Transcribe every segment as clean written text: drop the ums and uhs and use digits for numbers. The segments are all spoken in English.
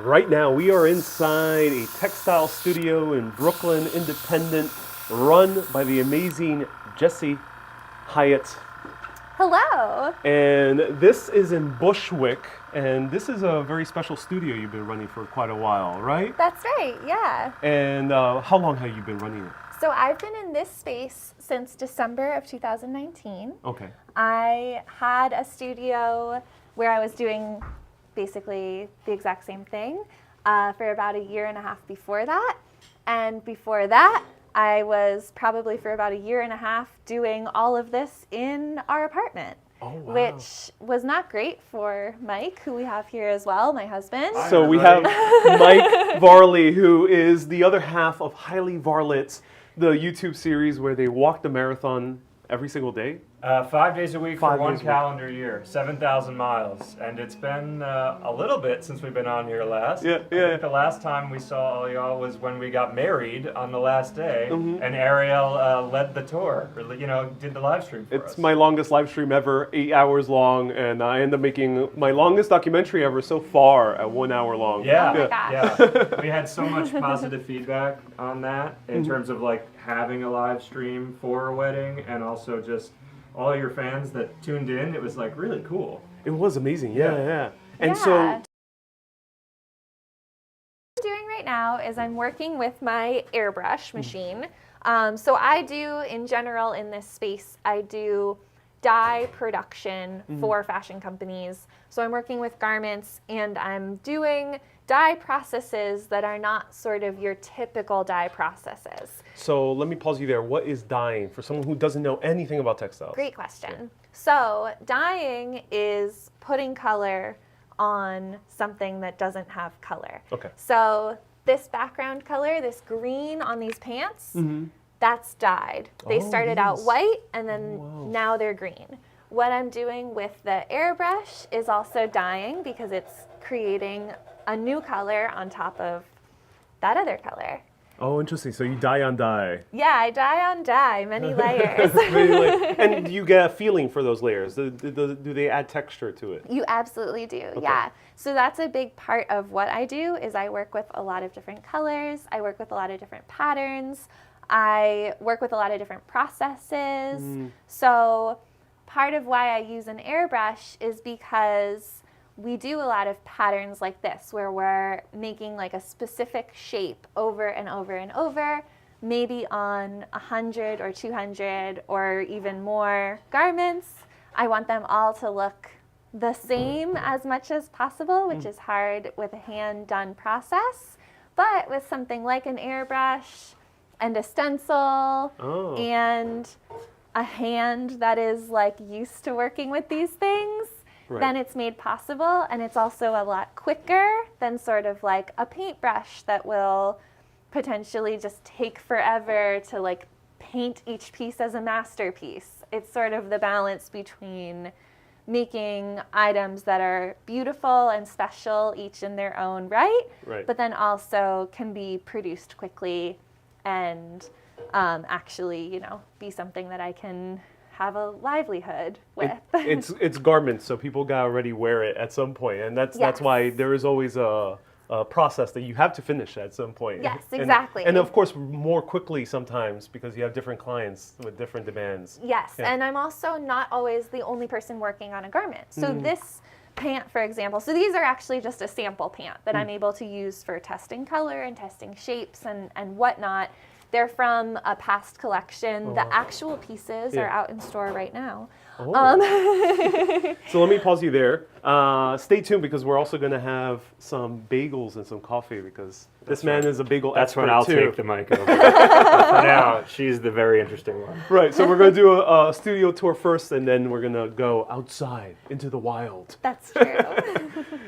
Right now, we are inside a textile studio in Brooklyn, independent, run by the amazing Jessi, Highet. Hello. And this is in Bushwick, and this is a very special studio you've been running for quite a while, right? That's right, yeah. And how long have you been running it? So I've been in this space since December of 2019. Okay. I had a studio where I was doing basically the exact same thing for about a year and a half before that. And before that, I was probably for about a year and a half doing all of this in our apartment. Oh, wow. Which was not great for Mike, who we have here as well, my husband. So we have Mike Varley, who is the other half of Highly Varlet's, the YouTube series where they walk the marathon every single day. 5 days a week for 1 days a week. calendar year, 7,000 miles. And it's been a little bit since we've been on here last. Yeah. I think the last time we saw all y'all was when we got married on the last day, and Ariel led the tour, or, did the live stream for us. It's my longest live stream ever, 8 hours long, and I end up making my longest documentary ever so far at 1 hour long. Yeah, Oh my gosh. yeah. We had so much positive feedback on that in terms of having a live stream for a wedding, and also just all your fans that tuned in. It was really cool. It was amazing, yeah. And Yeah. so, What I'm doing right now is I'm working with my airbrush machine. So I do, in general, in this space, I do dye production for fashion companies. So I'm working with garments and I'm doing dye processes that are not sort of your typical dye processes. so let me pause you there. What is dyeing for someone who doesn't know anything about textiles? Great question. So dyeing is putting color on something that doesn't have color. Okay. So this background color, this green on these pants, that's dyed. They Oh, started out yes. white and then wow. now they're green. What I'm doing with the airbrush is also dyeing because it's creating a new color on top of that other color. Oh, interesting. So you dye on dye. Yeah, I dye on dye, many layers. And do you get a feeling for those layers? Do they add texture to it? You absolutely do, yeah. So that's a big part of what I do is I work with a lot of different colors. I work with a lot of different patterns. I work with a lot of different processes. So part of why I use an airbrush is because we do a lot of patterns like this where we're making a specific shape over and over and over, maybe on 100 or 200 or even more garments. I want them all to look the same as much as possible, which is hard with a hand-done process. But with something like an airbrush and a stencil and a hand that is used to working with these things, then it's made possible, and it's also a lot quicker than sort of a paintbrush that will potentially just take forever to paint each piece as a masterpiece. It's sort of the balance between making items that are beautiful and special each in their own right. But then also can be produced quickly and actually, be something that I can have a livelihood with. It's garments, so people gotta already wear it at some point, and that's why there is always a process that you have to finish at some point. Yes, exactly. And of course, more quickly sometimes because you have different clients with different demands. Yes, and I'm also not always the only person working on a garment. So this pant, for example, so these are actually just a sample pant that I'm able to use for testing color and testing shapes and whatnot. They're from a past collection. The actual pieces are out in store right now. So let me pause you there. Stay tuned because we're also going to have some bagels and some coffee because this man is a bagel That's expert when I'll too. take the mic over. For now, she's the very interesting one. Right, so we're going to do a studio tour first and then we're going to go outside into the wild. That's true.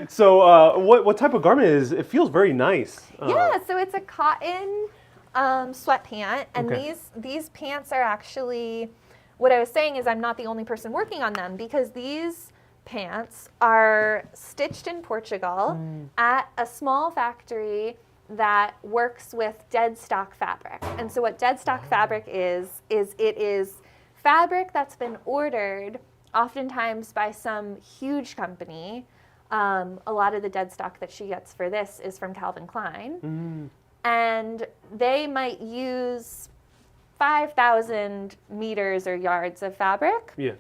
So what type of garment is it? It feels very nice. Yeah, so it's a cotton sweatpant, and these pants are actually, what I was saying is I'm not the only person working on them because these pants are stitched in Portugal at a small factory that works with dead stock fabric. And so what dead stock fabric is it is fabric that's been ordered oftentimes by some huge company A lot of the dead stock that she gets for this is from Calvin Klein. Mm. And they might use 5,000 meters or yards of fabric. Yeah.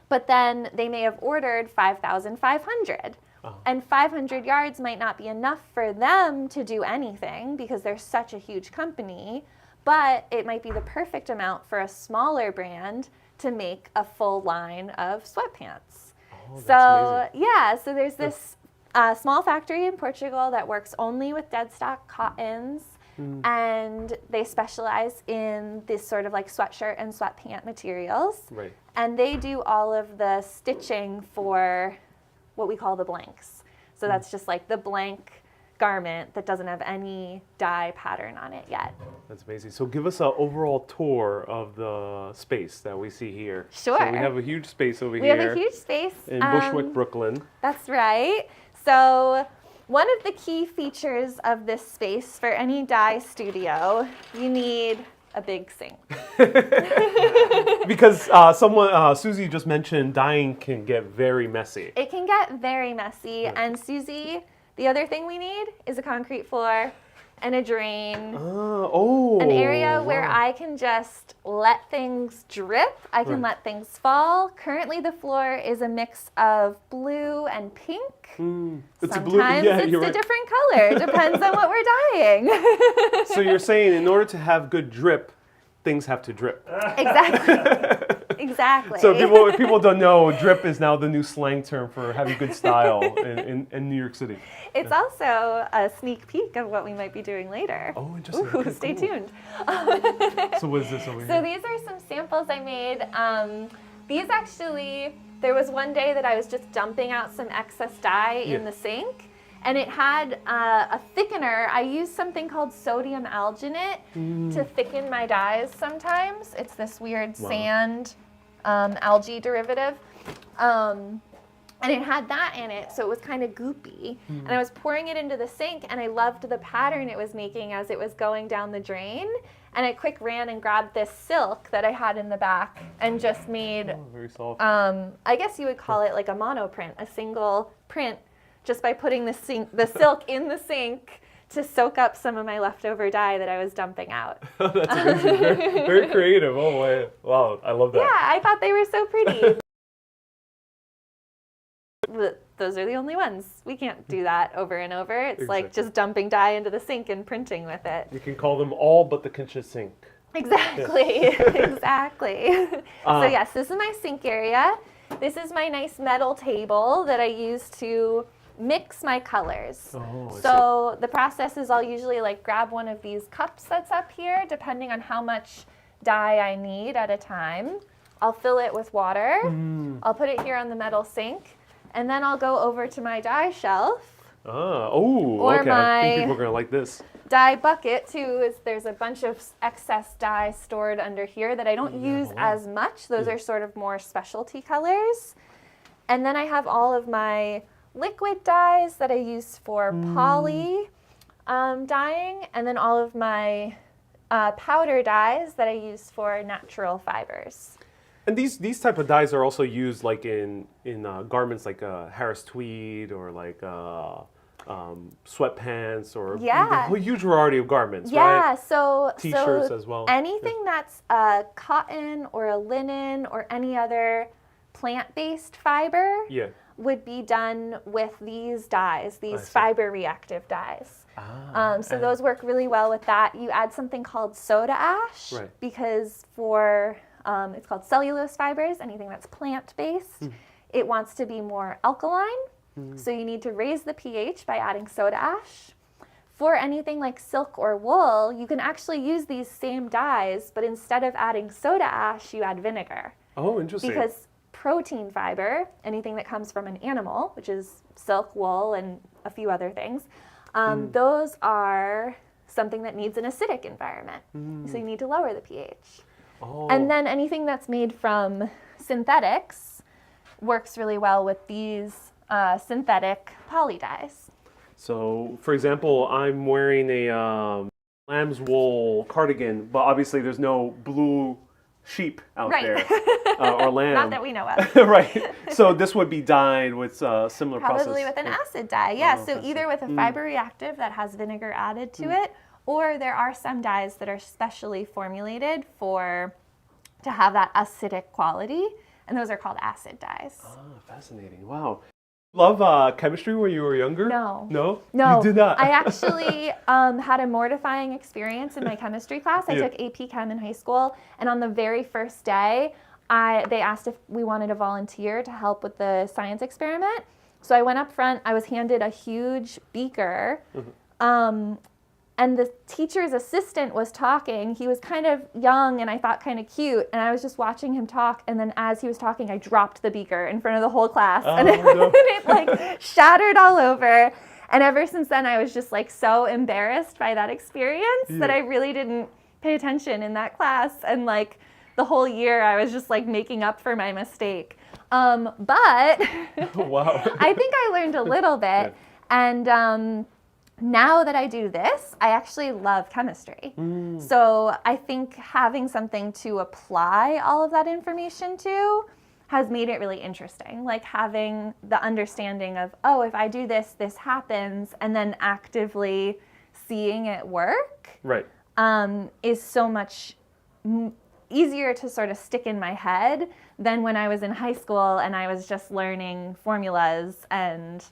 But then they may have ordered 5,500. And 500 yards might not be enough for them to do anything because they're such a huge company, but it might be the perfect amount for a smaller brand to make a full line of sweatpants. Oh, that's So, yeah, so there's this small factory in Portugal that works only with dead stock cottons. And they specialize in this sort of like sweatshirt and sweatpant materials. Right. And they do all of the stitching for what we call the blanks. So that's just like the blank garment that doesn't have any dye pattern on it yet. That's amazing. So give us an overall tour of the space that we see here. Sure. So we have a huge space over We here. have a huge space. In Bushwick, Brooklyn. That's right. So one of the key features of this space for any dye studio, you need a big sink. Because Susie just mentioned dyeing can get very messy. It can get very messy. And Susie, the other thing we need is a concrete floor and a drain. An area where I can just let things drip. I can let things fall. Currently the floor is a mix of blue and pink. It's Sometimes a blue, yeah, it's you're a right. different color. Depends on what we're dyeing. So you're saying in order to have good drip, things have to drip. Exactly. Exactly. So if people don't know, drip is now the new slang term for having good style in New York City. It's also a sneak peek of what we might be doing later. Oh, interesting. Ooh, Okay, stay cool. tuned. So what is this over So here? these are some samples I made. These actually, there was one day that I was just dumping out some excess dye in the sink, and it had a thickener. I use something called sodium alginate to thicken my dyes sometimes. It's this weird sand algae derivative. And it had that in it, so it was kind of goopy. And I was pouring it into the sink, and I loved the pattern it was making as it was going down the drain. And I quick ran and grabbed this silk that I had in the back and just made, Very soft. I guess you would call it like a monoprint, a single print, just by putting the silk in the sink to soak up some of my leftover dye that I was dumping out. That's amazing. Very, very creative. Oh, wow. I love that. Yeah, I thought they were so pretty. Those are the only ones. We can't do that over and over. It's like Exactly. just dumping dye into the sink and printing with it. You can call them all but the kitchen sink. Exactly, exactly. So yes, this is my sink area. This is my nice metal table that I use to mix my colors. Oh, I So the process is I'll usually like grab one of these cups that's up here, depending on how much dye I need at a time. I'll fill it with water. I'll put it here on the metal sink, and then I'll go over to my dye shelf. Okay. I think my- people are going to like this. Dye bucket too is there's a bunch of excess dye stored under here that I don't use as much. Those are sort of more specialty colors. And then I have all of my liquid dyes that I use for poly dyeing, and then all of my powder dyes that I use for natural fibers. And these type of dyes are also used like in garments like Harris tweed or like sweatpants or Yeah. a huge variety of garments, Yeah, right? so T-shirts as well. Anything that's cotton or a linen or any other plant-based fiber Yeah. would be done with these dyes, I these see. fiber reactive dyes. So and- those work really well with that. You add something called soda ash Right. because for it's called cellulose fibers, anything that's plant-based, it wants to be more alkaline. So you need to raise the pH by adding soda ash. For anything like silk or wool, you can actually use these same dyes, but instead of adding soda ash, you add vinegar. Oh, interesting. Because protein fiber, anything that comes from an animal, which is silk, wool, and a few other things, those are something that needs an acidic environment. So you need to lower the pH. Oh. And then anything that's made from synthetics works really well with these synthetic poly dyes. So, for example, I'm wearing a lamb's wool cardigan, but obviously there's no blue sheep out Right. there or lamb. Not that we know of. Right. So this would be dyed with similar process. Probably with an acid dye, yeah. Oh, So either with a fiber reactive that has vinegar added to it, or there are some dyes that are specially formulated to have that acidic quality, and those are called acid dyes. Ah, fascinating. Wow. Love chemistry when you were younger? No. No? No, You did not? I actually had a mortifying experience in my chemistry class. I Yeah. took AP Chem in high school, and on the very first day, they asked if we wanted to volunteer to help with the science experiment. So I went up front. I was handed a huge beaker, and the teacher's assistant was talking. He was kind of young and I thought kind of cute, and I was just watching him talk, and then as he was talking, I dropped the beaker in front of the whole class, and it like shattered all over. And ever since then, I was just like so embarrassed by that experience that I really didn't pay attention in that class, and like the whole year I was just like making up for my mistake. But Wow. I think I learned a little bit, and now that I do this, I actually love chemistry. So I think having something to apply all of that information to has made it really interesting. Like having the understanding of, oh, if I do this, this happens, and then actively seeing it work Right. is so much easier to sort of stick in my head than when I was in high school and I was just learning formulas and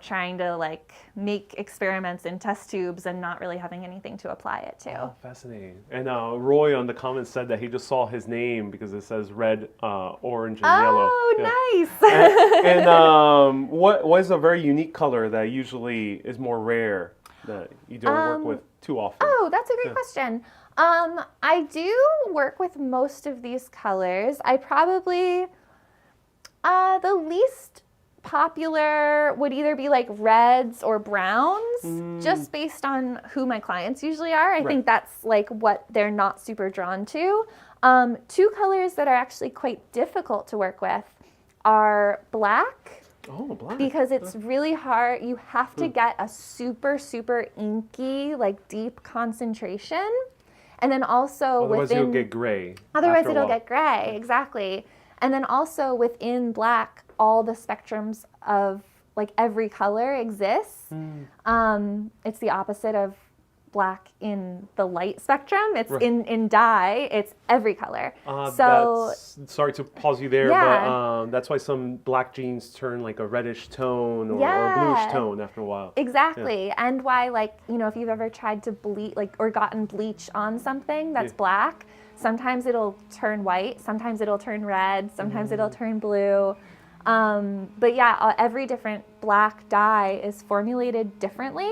trying to like make experiments in test tubes and not really having anything to apply it to. Oh, fascinating. And Roy on the comments said that he just saw his name because it says red, orange, and yellow. Oh, Yeah. nice. And what is a very unique color that usually is more rare that you don't work with too often? Oh, that's a great question. I do work with most of these colors. I probably, the least popular would either be like reds or browns, just based on who my clients usually are. I think that's like what they're not super drawn to. Two colors that are actually quite difficult to work with are black. Oh, black. Because it's really hard. You have to get a super, super inky, like deep concentration. And then also Otherwise you'll get gray. Otherwise after a it'll while. get gray, exactly. And then also within black, all the spectrums of like every color exists. It's the opposite of black in the light spectrum. It's in dye, it's every color. So sorry to pause you there, but that's why some black jeans turn like a reddish tone or a bluish tone after a while. Exactly. And why, like, if you've ever tried to bleach, like, or gotten bleach on something that's black, sometimes it'll turn white, sometimes it'll turn red, sometimes it'll turn blue. But yeah, every different black dye is formulated differently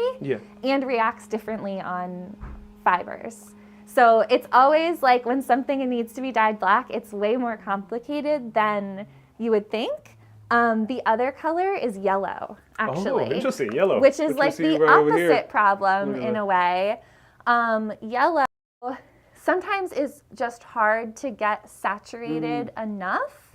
and reacts differently on fibers. So it's always like when something needs to be dyed black, it's way more complicated than you would think. The other color is yellow, actually. Oh, interesting, yellow. Which is like the opposite problem in a way. Yellow sometimes is just hard to get saturated enough.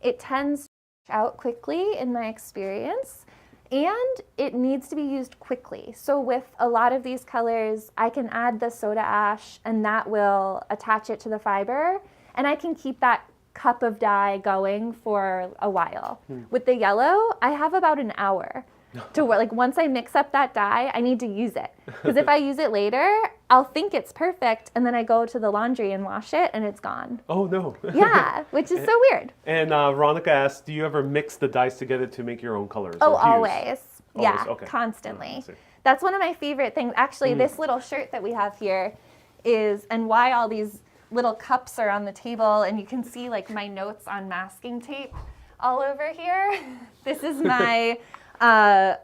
It tends out quickly in my experience, and it needs to be used quickly. So with a lot of these colors, I can add the soda ash and that will attach it to the fiber, and I can keep that cup of dye going for a while. With the yellow, I have about an hour to work. Like once I mix up that dye, I need to use it, because if I use it later, I'll think it's perfect, and then I go to the laundry and wash it, and it's gone. Oh no. Yeah, which is so weird. And Veronica asked, do you ever mix the dyes together to make your own colors? Oh, or hues? always. Yeah, Okay. constantly. Oh, That's one of my favorite things. Actually, this little shirt that we have here is, and why all these little cups are on the table, and you can see like my notes on masking tape all over here. This is my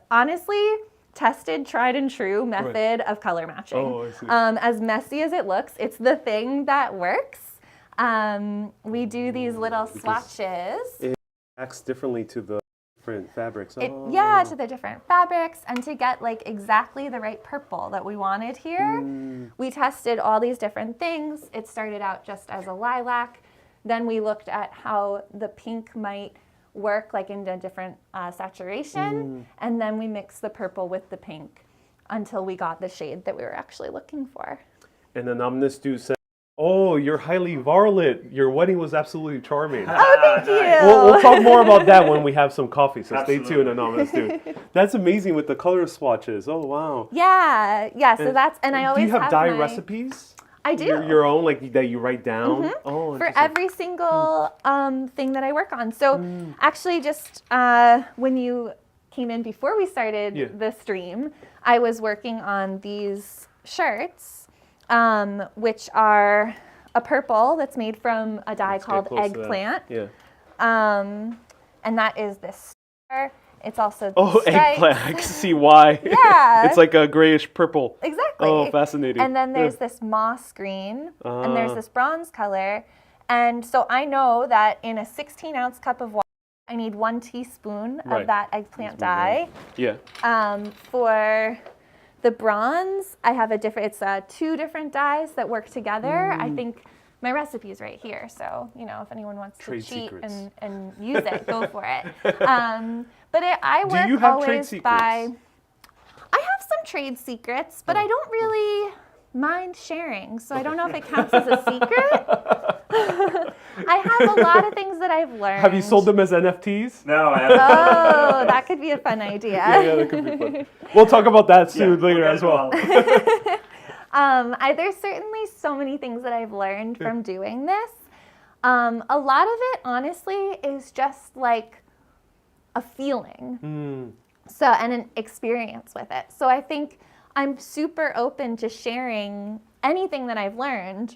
honestly tested, tried and true method of color matching. Oh, I see. As messy as it looks, it's the thing that works. We do these little swatches. It acts differently to the different fabrics. Yeah, to the different fabrics, and to get like exactly the right purple that we wanted here. We tested all these different things. It started out just as a lilac. Then we looked at how the pink might work like in a different saturation, and then we mixed the purple with the pink until we got the shade that we were actually looking for. And Anonymous Dude said, Oh, you're highly Varlet. Your wedding was absolutely charming. Oh, thank you. We'll talk more about that when we have some coffee, so stay Absolutely. tuned, Anonymous dude. That's amazing with the color swatches. Oh, wow. Yeah. So that's, and I always Do you have dye my, recipes? I do. Your own, like, that you write down? Oh, For interesting. every single thing that I work on. So actually just when you came in before we started the stream, I was working on these shirts, which are a purple that's made from a dye called eggplant. Yeah. And that is this star. It's also eggplant. I can see why. Yeah. It's like a grayish purple. Exactly. Oh, fascinating. And then there's this moss green, and there's this bronze color. And so I know that in a 16-ounce cup of water, I need 1 teaspoon of that eggplant dye. Yeah. For the bronze, I have it's 2 different dyes that work together. I think my recipe is right here, so if anyone wants to cheat and use it, go for it. But I work Do you have always trade secrets? I have some trade secrets, but I don't really mind sharing, so I don't know if it counts as a secret. I have a lot of things that I've learned. Have you sold them as NFTs? No, I haven't. Oh, that could be a fun idea. Yeah, that could be fun. We'll talk about that soon later as well. There's certainly so many things that I've learned from doing this. A lot of it, honestly, is just like a feeling. So, and an experience with it. So I think I'm super open to sharing anything that I've learned,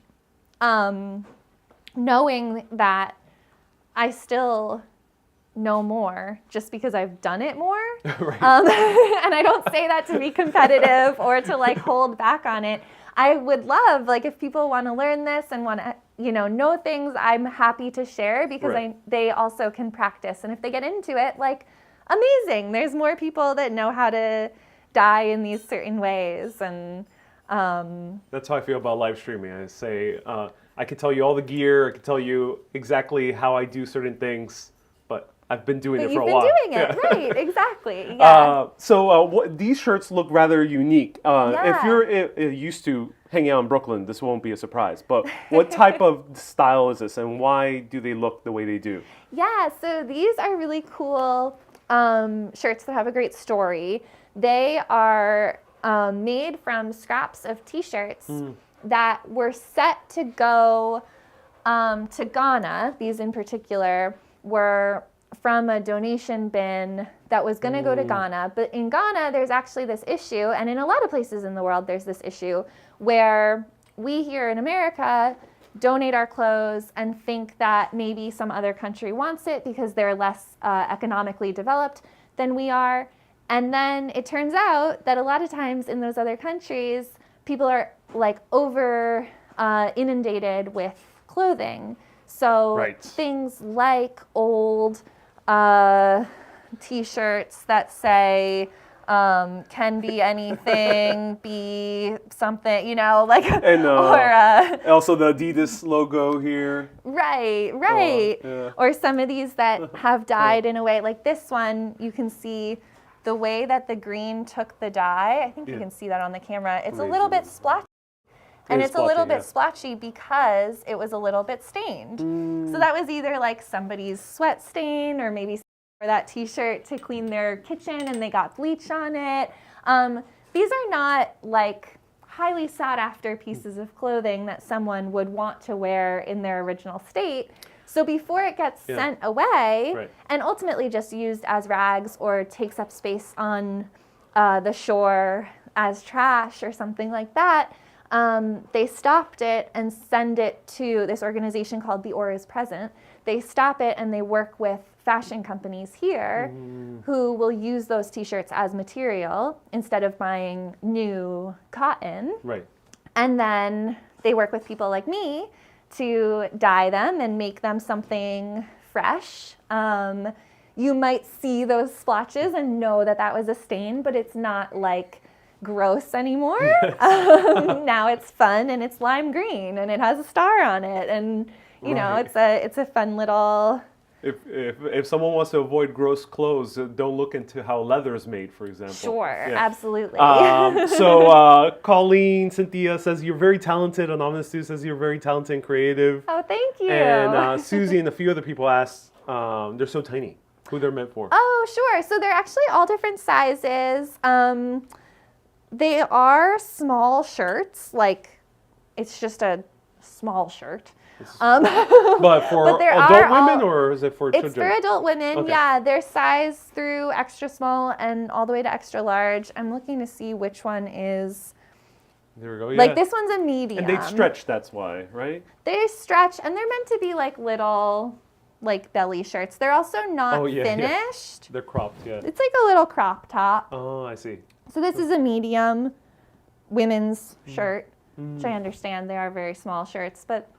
knowing that I still know more just because I've done it more. Right. And I don't say that to be competitive or to like hold back on it. I would love, like, if people want to learn this and want to, know things, I'm happy to share because they also can practice. And if they get into it, like, amazing. There's more people that know how to dye in these certain ways. And that's how I feel about live streaming. I say, I can tell you all the gear. I can tell you exactly how I do certain things, but I've been doing it for a while. You've been doing it, right? Exactly. Yeah. So these shirts look rather unique. If Yeah. you're used to hanging out in Brooklyn, this won't be a surprise. But what type of style is this, and why do they look the way they do? Yeah, so these are really cool shirts that have a great story. They are made from scraps of T-shirts that were set to go to Ghana. These in particular were from a donation bin that was going to go to Ghana. But in Ghana, there's actually this issue, and in a lot of places in the world, there's this issue where we here in America donate our clothes and think that maybe some other country wants it because they're less economically developed than we are. And then it turns out that a lot of times in those other countries, people are like over inundated with clothing. So things like old T-shirts that say can be anything, be something, And or also the Adidas logo here. right. Yeah. Or some of these that have dyed in a way, like this one, you can see the way that the green took the dye. I think you can see that on the camera. It's a little bit splotchy. And it's a little bit splotchy because it was a little bit stained. So that was either like somebody's sweat stain or maybe for that T-shirt to clean their kitchen and they got bleach on it. These are not like highly sought after pieces of clothing that someone would want to wear in their original state. So before it gets sent away and ultimately just used as rags or takes up space on the shore as trash or something like that, they stopped it and send it to this organization called The Ore is Present. They stop it and they work with fashion companies here who will use those T-shirts as material instead of buying new cotton. Right. And then they work with people like me to dye them and make them something fresh. You might see those splotches and know that that was a stain, but it's not like gross anymore. Now it's fun and it's lime green and it has a star on it, and it's a fun little if someone wants to avoid gross clothes, don't look into how leather is made, for example. Sure, Yeah. absolutely. So Colleen, Cynthia says you're very talented. Anonymous Stu says you're very talented and creative. Oh, thank you. And Susie and a few other people asked, they're so tiny, who they're meant for. Oh, sure. So they're actually all different sizes. They are small shirts, like it's just a small shirt. But for there adult are women, or is it for children? It's for adult women, Okay. yeah. They're sized through extra small and all the way to extra large. I'm looking to see which one is. There we go. Yeah. Like this one's a medium. And they stretch, that's why, right? They stretch, and they're meant to be like little, like belly shirts. They're also not finished. They're cropped, yeah. It's like a little crop top. Oh, I see. So this is a medium women's shirt, which I understand they are very small shirts, but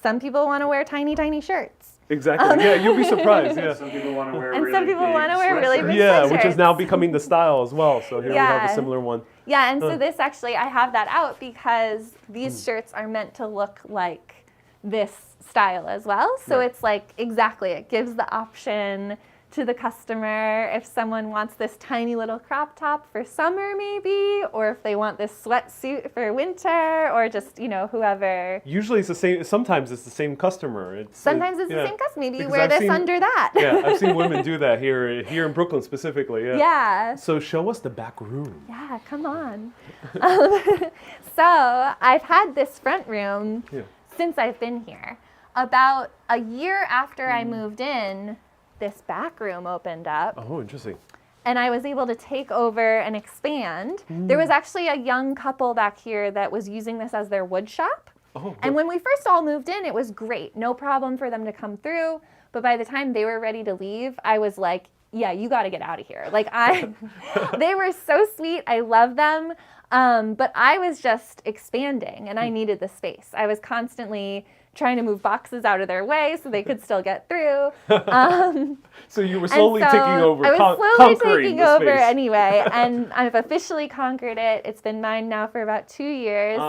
some people want to wear tiny, tiny shirts. Exactly. Yeah, you'll be surprised. Yeah. Some people want to wear And really some people big want to wear really sweatshirts. big Yeah, which is sweatshirts. now becoming the style as well. So here we have a Yeah. similar one. Yeah, and so this actually, I have that out because these shirts are meant to look like this style as well. So Right. it's like, exactly, it gives the option to the customer if someone wants this tiny little crop top for summer maybe, or if they want this sweatsuit for winter, or just, you know, whoever. Usually it's the same. Sometimes it's the same customer. Sometimes it's yeah. the same customer. Maybe you Because wear I've this seen- under that. Yeah, I've seen women do that here in Brooklyn specifically. Yeah. Yeah. So show us the back room. Yeah, come on. So I've had this front room Yeah. since I've been here. About a year after I moved in, this back room opened up, Oh, interesting. and I was able to take over and expand. There was actually a young couple back here that was using this as their wood shop. Oh, And when we first all moved in, it was great. No problem for them to come through. But by the time they were ready to leave, I was like, yeah, you got to get out of here. Like they were so sweet. I love them. But I was just expanding and I needed the space. I was constantly trying to move boxes out of their way so they could still get through. so you were slowly And so taking over, I was slowly conquering taking the over space. anyway, and I've officially conquered it. It's been mine now for about 2 years.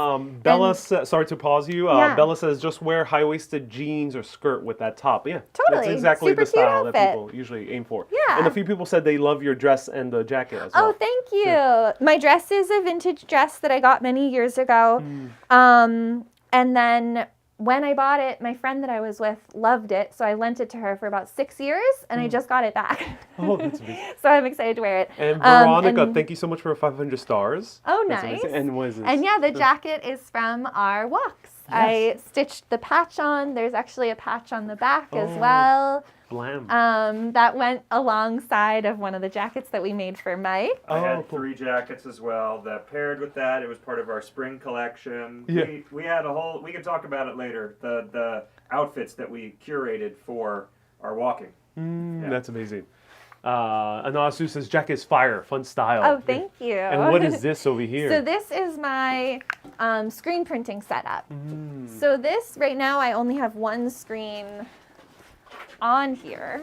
Bella, sorry to pause you. Yeah. Bella says just wear high-waisted jeans or skirt with that top. Yeah, Totally. That's exactly Super the cute style that outfit. people usually aim for. Yeah. And a few people said they love your dress and the jacket as well. Oh, thank you. My dress is a vintage dress that I got many years ago. And then when I bought it, my friend that I was with loved it, so I lent it to her for about 6 years, and I just got it back. Oh, that's amazing. So I'm excited to wear it. And Veronica, and- thank you so much for 500 stars. Oh, That's nice. amazing. And what is this? And yeah, the jacket is from our walks. I stitched the patch on. There's actually a patch on the back as Oh. well. Blam. That went alongside of one of the jackets that we made for Mike. I Oh, had cool. 3 jackets as well that paired with that. It was part of our spring collection. Yeah. We had a whole, we can talk about it later, the outfits that we curated for our walking. Yeah. That's amazing. Anasu says, jacket is fire, fun style. Oh, thank you. And what is this over here? So this is my screen printing setup. So this, right now, I only have one screen on here.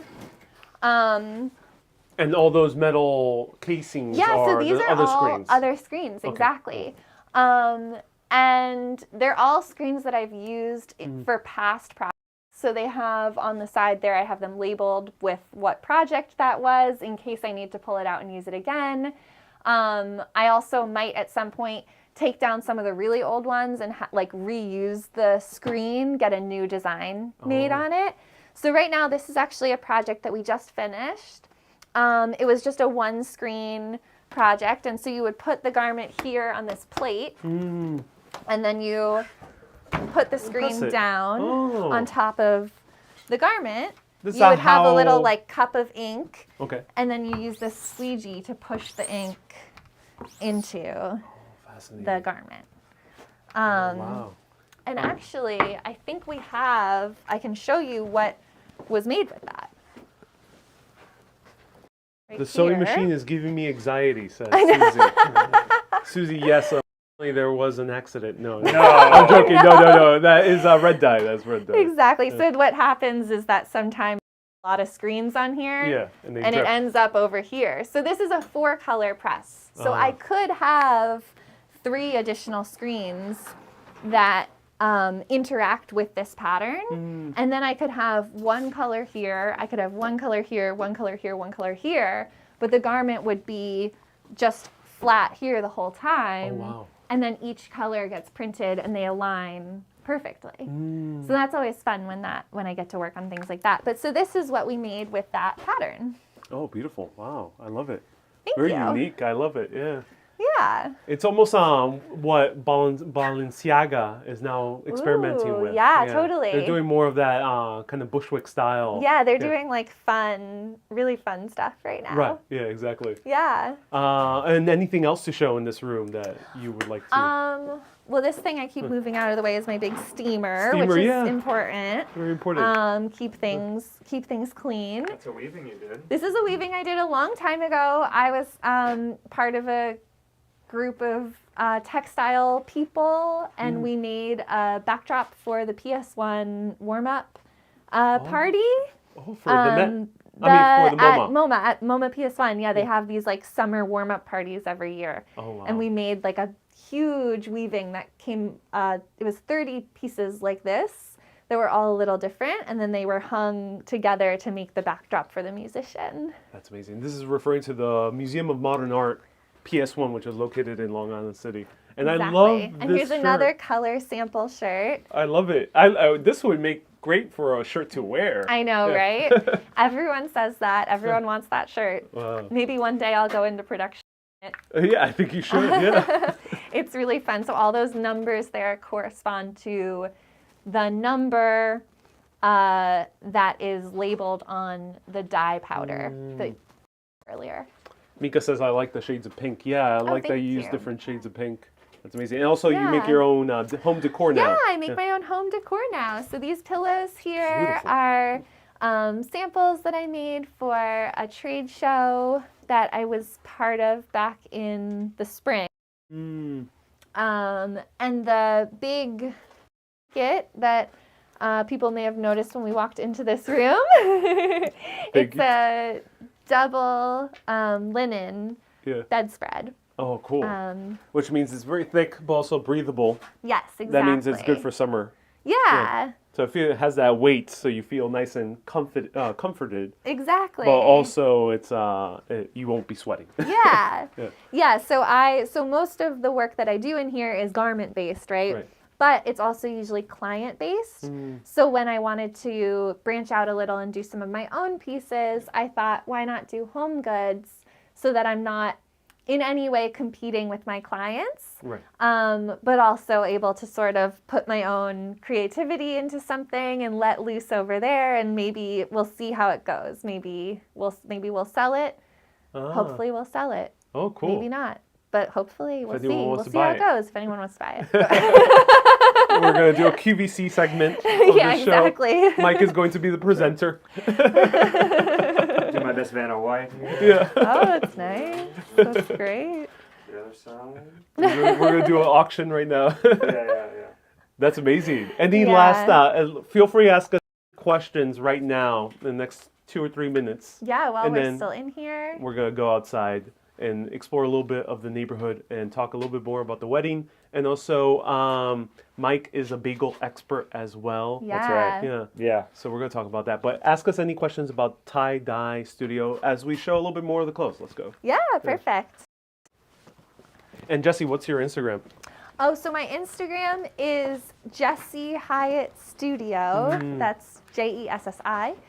And all those metal casings Yeah, are so these the are other all screens. other screens, exactly. And they're all screens that I've used for past projects. So they have on the side there, I have them labeled with what project that was in case I need to pull it out and use it again. I also might at some point take down some of the really old ones and like reuse the screen, get a new design made on it. So right now this is actually a project that we just finished. It was just a one screen project, and so you would put the garment here on this plate, and then you put the screen Impressive. down Oh. on top of the garment. This is You would have a how- little like cup of ink, Okay. and then you use this squeegee to push the ink into Fascinating. the garment. Wow. And actually, I think we have, I can show you what was made with that. Right The sewing here. machine is giving me anxiety, says Susie. Susie, yes, there was an accident. No, I'm joking. No. That is red dye. That's red dye. Exactly. So what happens is that sometimes a lot of screens on here, Yeah, and they it drift. ends up over here. So this is a 4-color press. So Ah. I could have 3 additional screens that interact with this pattern. And then I could have one color here, I could have one color here, one color here, one color here, but the garment would be just flat here the whole time. Oh, wow. And then each color gets printed and they align perfectly. So that's always fun when I get to work on things like that. But so this is what we made with that pattern. Oh, beautiful. Wow. I love it. Thank Very you. unique. I love it. Yeah. Yeah. It's almost what Balenciaga is now experimenting Ooh, with. yeah, totally. They're doing more of that kind of Bushwick style. Yeah, they're doing like fun, really fun stuff right now. Right. Yeah, exactly. Yeah. And anything else to show in this room that you would like to? Well, this thing I keep moving out of the way is my big steamer, Steamer, which is yeah. important. Very important. Keep things clean. That's a weaving you did. This is a weaving I did a long time ago. I was part of a group of textile people, and we made a backdrop for the PS1 warm-up party. Oh, for the Met? For the MoMA. At MoMA PS1, yeah, they have these like summer warm-up parties every year. Oh, wow. And we made like a huge weaving that came, it was 30 pieces like this that were all a little different, and then they were hung together to make the backdrop for the musician. That's amazing. This is referring to the Museum of Modern Art PS1, which is located in Long Island City. And Exactly. I love this And here's shirt. another color sample shirt. I love it. This would make great for a shirt to wear. I know, Yeah. right? Everyone says that. Everyone wants that shirt. Wow. Maybe one day I'll go into production. Yeah, I think you should. Yeah. It's really fun. So all those numbers there correspond to the number that is labeled on the dye powder that earlier. Mika says, I like the shades of pink. Yeah, I like that thank you use you. different shades of pink. That's amazing. And also, you make Yeah. your own home decor now. Yeah, I make my own home decor now. So these pillows here Beautiful. are samples that I made for a trade show that I was part of back in the spring. And the big kit that people may have noticed when we walked into this room, it's a double linen Yeah. bedspread. Oh, cool. Which means it's very thick, but also breathable. Yes, exactly. That means it's good for summer. Yeah. So it has that weight, so you feel nice and comforted. Exactly. But also, it's you won't be sweating. Yeah. Yeah. Yeah. So most of the work that I do in here is garment based, right? Right. But it's also usually client based. So when I wanted to branch out a little and do some of my own pieces, I thought, why not do home goods so that I'm not in any way competing with my clients, Right. but also able to sort of put my own creativity into something and let loose over there, and maybe we'll see how it goes. Maybe we'll sell it. Hopefully we'll sell it. Oh, cool. Maybe not, but hopefully we'll see. anyone wants We'll to see how buy it it. goes if anyone wants to buy it. We're going to do a QVC segment of Yeah, the show. exactly. Mike is going to be the presenter. Do my best Vanna White here. Yeah. Oh, that's nice. That's great. The other side. We're going to do an auction right now. Yeah. That's amazing. Any Yeah. last, feel free to ask us questions right now in the next 2 or 3 minutes. Yeah, while And we're then still in here. We're going to go outside and explore a little bit of the neighborhood and talk a little bit more about the wedding. And also, Mike is a bagel expert as well. Yeah. That's right. Yeah. Yeah. So we're going to talk about that. But ask us any questions about Tie-Dye Studio as we show a little bit more of the clothes. Let's go. Yeah, perfect. And Jessi, what's your Instagram? Oh, so my Instagram is Jessi Highet Studio. That's Jessi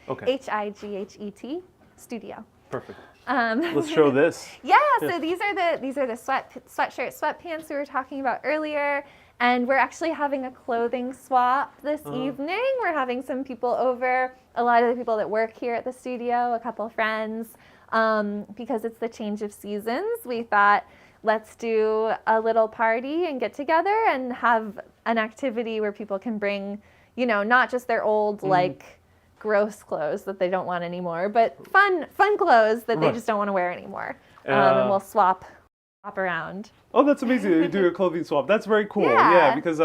Okay. Highet Studio. Perfect. Um, Let's show this. Yeah, so these are the sweatshirt, sweatpants we were talking about earlier, and we're actually having a clothing swap this evening. We're having some people over, a lot of the people that work here at the studio, a couple friends, because it's the change of seasons. We thought, let's do a little party and get together and have an activity where people can bring, not just their old gross clothes that they don't want anymore, but fun clothes that they Right. just don't want to wear anymore. And we'll swap Hop around. Oh, that's amazing. You do a clothing swap. That's very cool. Yeah. Because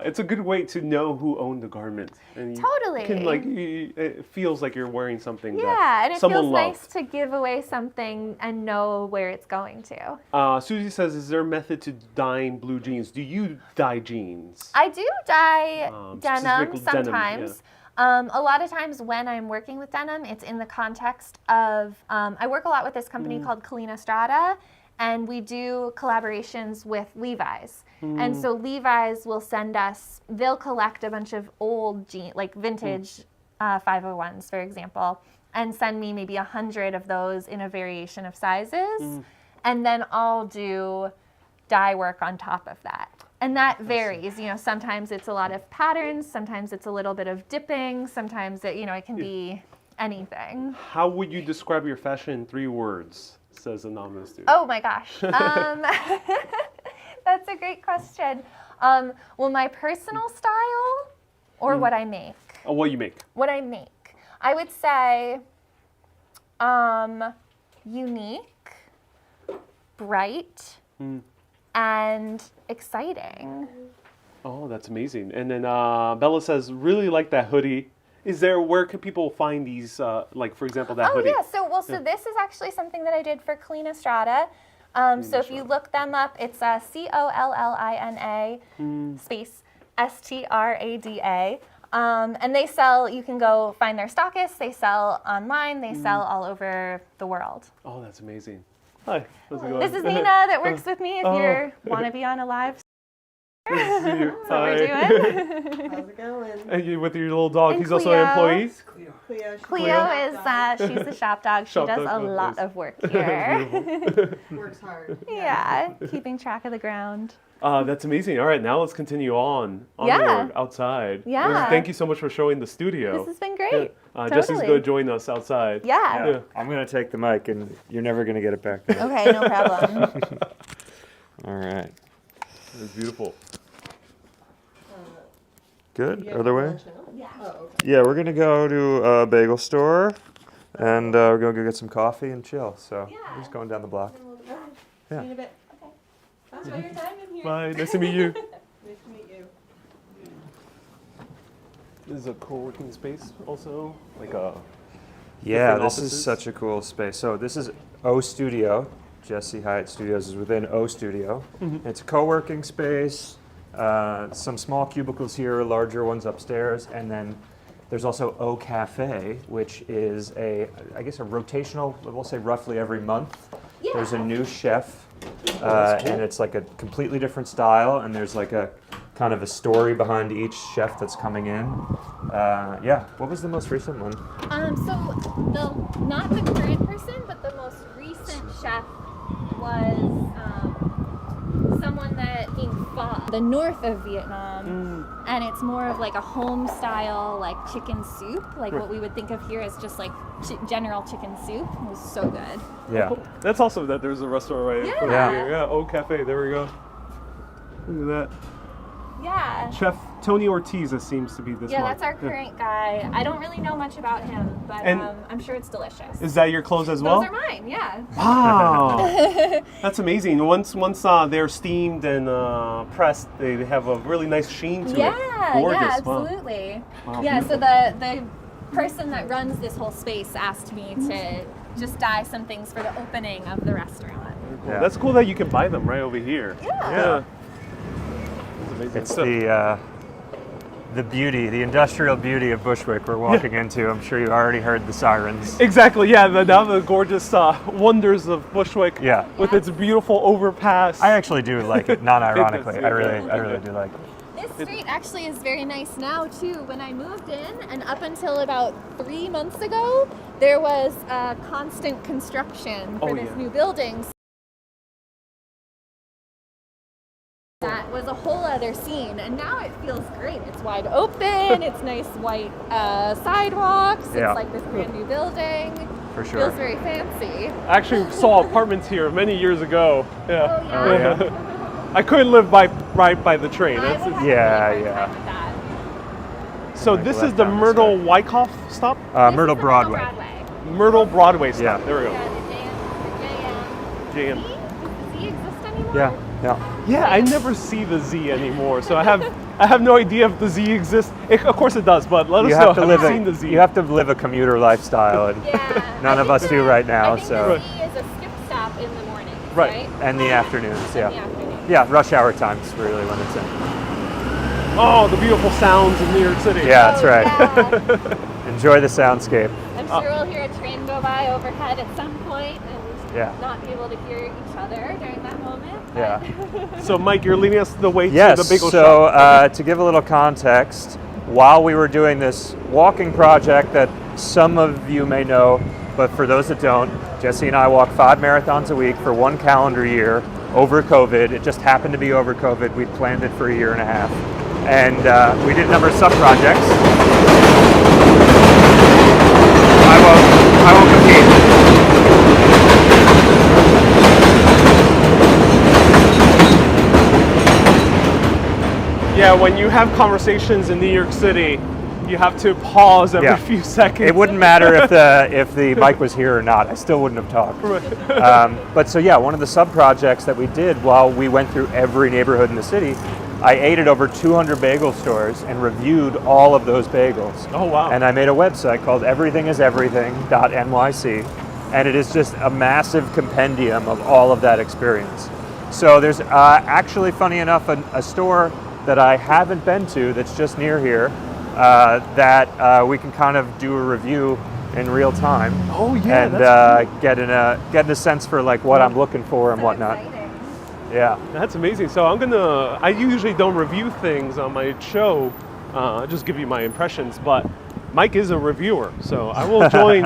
it's a good way to know who owned the garment. And you Totally. can, like, it feels like you're wearing something Yeah, that and it someone feels loved. nice to give away something and know where it's going to. Susie says, is there a method to dyeing blue jeans? Do you dye jeans? I do dye denim specific denim, sometimes. A lot of times when I'm working with denim, it's in the context of, I work a lot with this company called Kalina Strada, and we do collaborations with Levi's. And so Levi's will send us, they'll collect a bunch of old jeans, like vintage 501s, for example, and send me maybe 100 of those in a variation of sizes. And then I'll do dye work on top of that. And that varies, you know, sometimes it's a lot of patterns, sometimes it's a little bit of dipping, sometimes it, you know, it can be anything. How would you describe your fashion in 3 words? Says anonymous dude. Oh my gosh. That's a great question. Well, my personal style or what I make? Oh, what you make? What I make. I would say unique, bright, and exciting. Oh, that's amazing. And then Bella says, really like that hoodie. Is there, where can people find these, like, for example, that hoodie? Yeah, so this is actually something that I did for Kalina Strada. So if you look them up, it's COLLINA space STRADA. And they sell, you can go find their stockists, they sell online, they sell all over the world. Oh, that's amazing. Hi, how's it going? This is Nina that works with me if you want to be on a live. Nice to see you. That's what we're doing. How's it going? And you with your little dog, And he's also an Cleo. employee? Cleo is, she's the shop dog. She Shop does dog, a oh, lot nice. of work here. Works hard. Yeah, keeping track of the ground. That's amazing. All right, now let's continue on Yeah. outside. Yeah. Thank you so much for showing the studio. This has been great. Jessi's Totally. going to join us outside. Yeah. Yeah. I'm gonna take the mic, and you're never gonna get it back there. Okay, no problem. All right. It's beautiful. Good. You have Other way. lunch now? Yeah. Oh, okay. Yeah, we're gonna go to a bagel store, and we're gonna go get some coffee and chill. So Yeah. we're just going down the block. See Yeah. you in a bit. Enjoy your time in here. Bye. Nice to meet you. Nice to meet you. This is a co-working space also, like a... Yeah, Different this offices? is such a cool space. So this is O Studio. Jessi Highet Studios is within O Studio. It's a co-working space. Some small cubicles here, larger ones upstairs, and then there's also O Cafe, which is I guess a rotational. We'll say roughly every month. Yeah. There's a new chef, and it's like a completely different style, and there's like a kind of a story behind each chef that's coming in. Yeah, what was the most recent one? So not the current person, but the most recent chef was someone that in Pho, the north of Vietnam, and it's more of like a home style, like chicken soup, like what we would think of here as just like general chicken soup. It was so good. Yeah. That's awesome that there's a restaurant right in front Yeah. of here. Yeah, O Cafe, there we go. Look at that. Yeah. Chef Tony Ortiz, it seems to be this Yeah, one. that's our current guy. I don't really know much about him, but And- I'm sure it's delicious. Is that your clothes as well? Those are mine, yeah. Wow, that's amazing. Once they're steamed and pressed, they have a really nice sheen to it. Yeah, Gorgeous. yeah, Wow. absolutely. Wow, Yeah, so the person that runs this whole space asked me to just dye some things for the opening of the restaurant. Cool. Yeah. That's cool that you can buy them right over here. Yeah. That's amazing. It's So- the beauty, the industrial beauty of Bushwick we're walking into. I'm sure you already heard the sirens. Exactly, yeah. Now the gorgeous wonders of Bushwick Yeah. with its beautiful overpass. I actually do like it, non-ironically. It I does, really do like it. This street actually is very nice now too. When I moved in, and up until about 3 months ago, there was constant construction for this new building. That was a whole other scene, and now it feels great. It's wide open, it's nice white sidewalks, Yeah. it's like this brand new building. For sure. Feels very fancy. I actually saw apartments here many years ago. Yeah. Oh, yeah? Oh, I couldn't live right by the train. I That's would have Yeah, a really hard yeah. time with that. so Like this left is the down this Myrtle way. Wyckoff stop? This Myrtle is the Broadway. Myrtle Broadway stop. Yeah. There we go. Yeah, the JM. JM. Does Z exist anymore? Yeah. Yeah, I never see the Z anymore, so I have no idea if the Z exists. Of course it does, but let us know. Have you seen the Z? You have to live a commuter lifestyle, and Yeah. none of us do right now. I think So the Z is a skip stop in the morning, Right. right? and the afternoons, yeah. In the afternoon. Yeah, rush hour times really when it's in. Oh, the beautiful sounds of New York City. Yeah, that's right. Yeah. Enjoy the soundscape. I'm sure we'll hear a train go by overhead at some point and not be able to hear each other during that moment. But Yeah. So Mike, you're leading us the way Yes, to the bagel so shop. to give a little context, while we were doing this walking project that some of you may know, but for those that don't, Jessi and I walk 5 marathons a week for 1 calendar year over COVID. It just happened to be over COVID. We planned it for a year and a half. And we did a number of sub-projects. I won't compete. Yeah, when you have conversations in New York City, you have to pause every few seconds. It wouldn't matter if the mic was here or not. I still wouldn't have talked. But so yeah, one of the sub-projects that we did while we went through every neighborhood in the city, I ate at over 200 bagel stores and reviewed all of those bagels. Oh, wow. And I made a website called everythingiseverything.nyc, and it is just a massive compendium of all of that experience. So there's actually, funny enough, a store that I haven't been to that's just near here that we can kind of do a review in real time. Oh yeah, and that's cool. get in a sense for like what I'm looking for and whatnot. Exciting. Yeah. That's amazing. So I usually don't review things on my show, just give you my impressions, but Mike is a reviewer, so I will join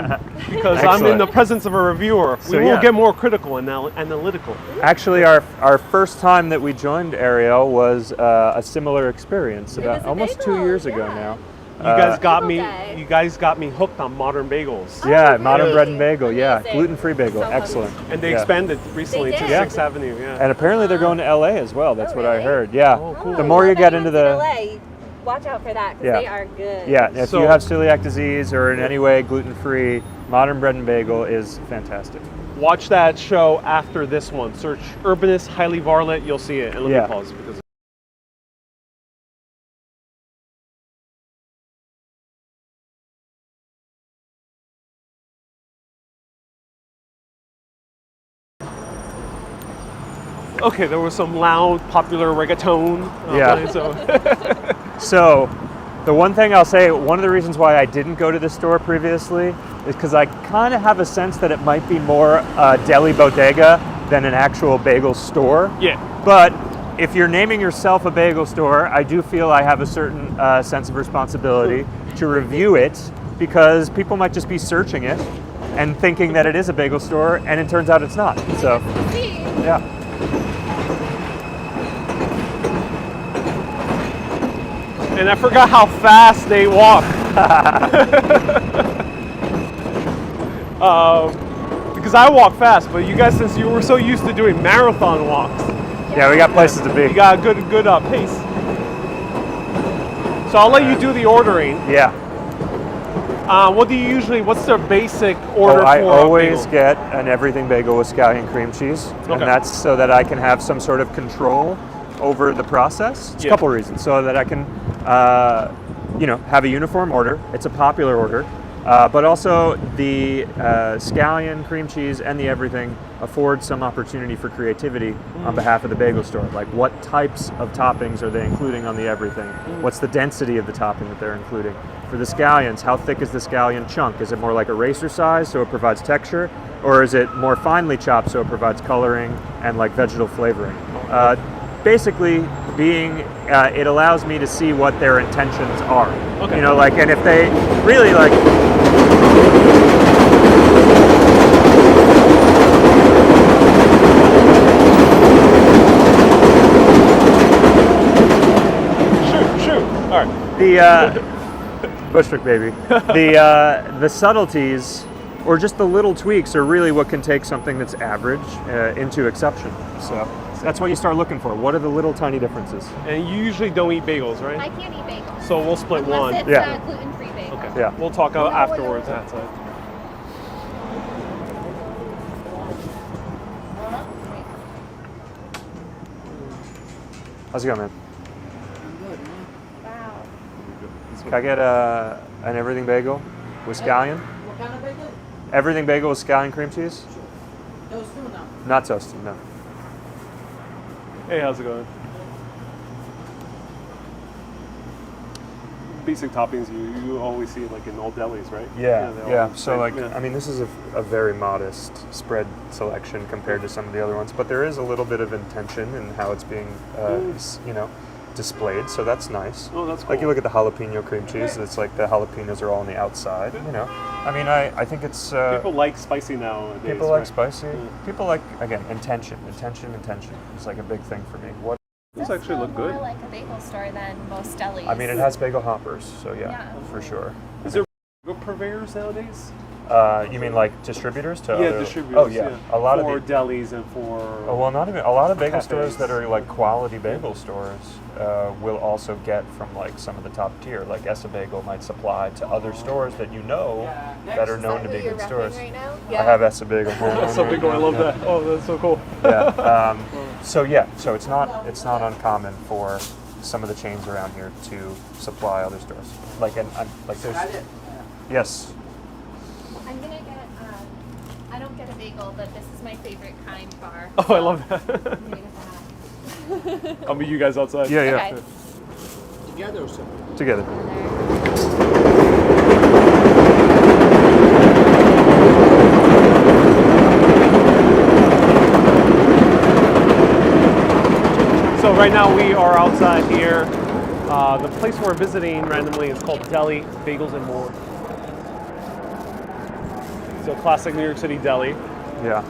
because I'm in the presence of a reviewer. So, we will get more critical and analytical. Actually, our first time that we joined Ariel was a similar experience about was a almost bagel, 2 years ago yeah. now. You guys got Bagel me. Day. You guys got me hooked on modern bagels, Yeah, Oh, modern really? bread and bagel. Yeah, Amazing. gluten-free bagel. So Excellent. and they Yeah. expanded recently They to did. 6th Avenue. Yeah. And apparently they're going to LA as well. That's Oh, what I really? heard. Yeah. Oh, cool. The more you get into the LA, watch out for that because Yeah. they are good. yeah, if So- you have celiac disease or in any way gluten-free, modern bread and bagel is fantastic. Watch that show after this one. Search Urbanist Highly Varley. You'll see it. And let Yeah. me pause because. Okay, there was some loud, popular reggaeton. Yeah. So So, the one thing I'll say, one of the reasons why I didn't go to the store previously is because I kind of have a sense that it might be more a deli bodega than an actual bagel store. yeah. But if you're naming yourself a bagel store, I do feel I have a certain sense of responsibility to review it because people might just be searching it and thinking that it is a bagel store, and it turns out it's not. So, yeah. And I forgot how fast they walk. Because I walk fast, but you guys, since you were so used to doing marathon walks, Yeah, we got places to you be. got a good pace. So I'll let you do the ordering. Yeah. What do you usually? What's their basic order I for? always a bagel? get an everything bagel with scallion cream cheese, Okay. and that's so that I can have some sort of control over the process. It's Yeah. a couple reasons, so that I can, have a uniform order. It's a popular order, but also the scallion cream cheese and the everything afford some opportunity for creativity on behalf of the bagel store. Like, what types of toppings are they including on the everything? What's the density of the topping that they're including? For the scallions, how thick is the scallion chunk? Is it more like a racer size so it provides texture, or is it more finely chopped so it provides coloring and like vegetal flavoring? Basically, it allows me to see what their intentions are. Okay. You know, like, and if they really like. Shoot. All right. The Bushwick baby. The subtleties or just the little tweaks are really what can take something that's average into exception. So that's what you start looking for. What are the little tiny differences? And you usually don't eat bagels, I right? can't eat bagels. So we'll split Unless one. it's Yeah. a gluten-free bagel. Okay. Yeah. We'll talk afterwards. That's it. How's it going, man? Wow. Can I get an everything bagel with scallion? What kind of bagel? Everything bagel with scallion cream cheese? Toasted or no? Not toasted, no. Hey, how's it going? Basic toppings you always see like in all delis, right? Yeah, they all yeah. have the So same- like, yeah. I mean, this is a very modest spread selection compared to some of the other ones, but there is a little bit of intention in how it's being, displayed. So that's nice. Oh, that's cool. Like you look at the jalapeno cream cheese, it's like the jalapenos are all on the outside. You know, I mean, I think it's People like spicy nowadays. people like right? spicy. Yeah. People like, again, intention. It's like a big thing for me. What? These actually look good. More like a bagel store than most delis. I mean, it has bagel hoppers, so yeah, Yeah. for sure. Is there good purveyors nowadays? You mean like distributors to Yeah, other? distributors. Oh yeah, a lot for of the, delis and for. oh, well, not even a lot of bagel cafes. stores that are like quality bagel stores will also get from like some of the top tier. Like Essa Bagel might supply to other stores that you know that are known to be good stores. Right now? I have Essa Bagel. That's so big. I love that. Oh, that's so cool. Yeah. So it's not uncommon for some of the chains around here to supply other stores. Like there's. Yes. I'm gonna get. I don't get a bagel, but this is my favorite kind bar. Oh, I love that. I'm gonna get that. I'll meet you guys outside. Yeah, yeah. Okay. Together or something? Together. So right now we are outside here. The place we're visiting randomly is called Deli Bagels and More. So classic New York City deli. Yeah.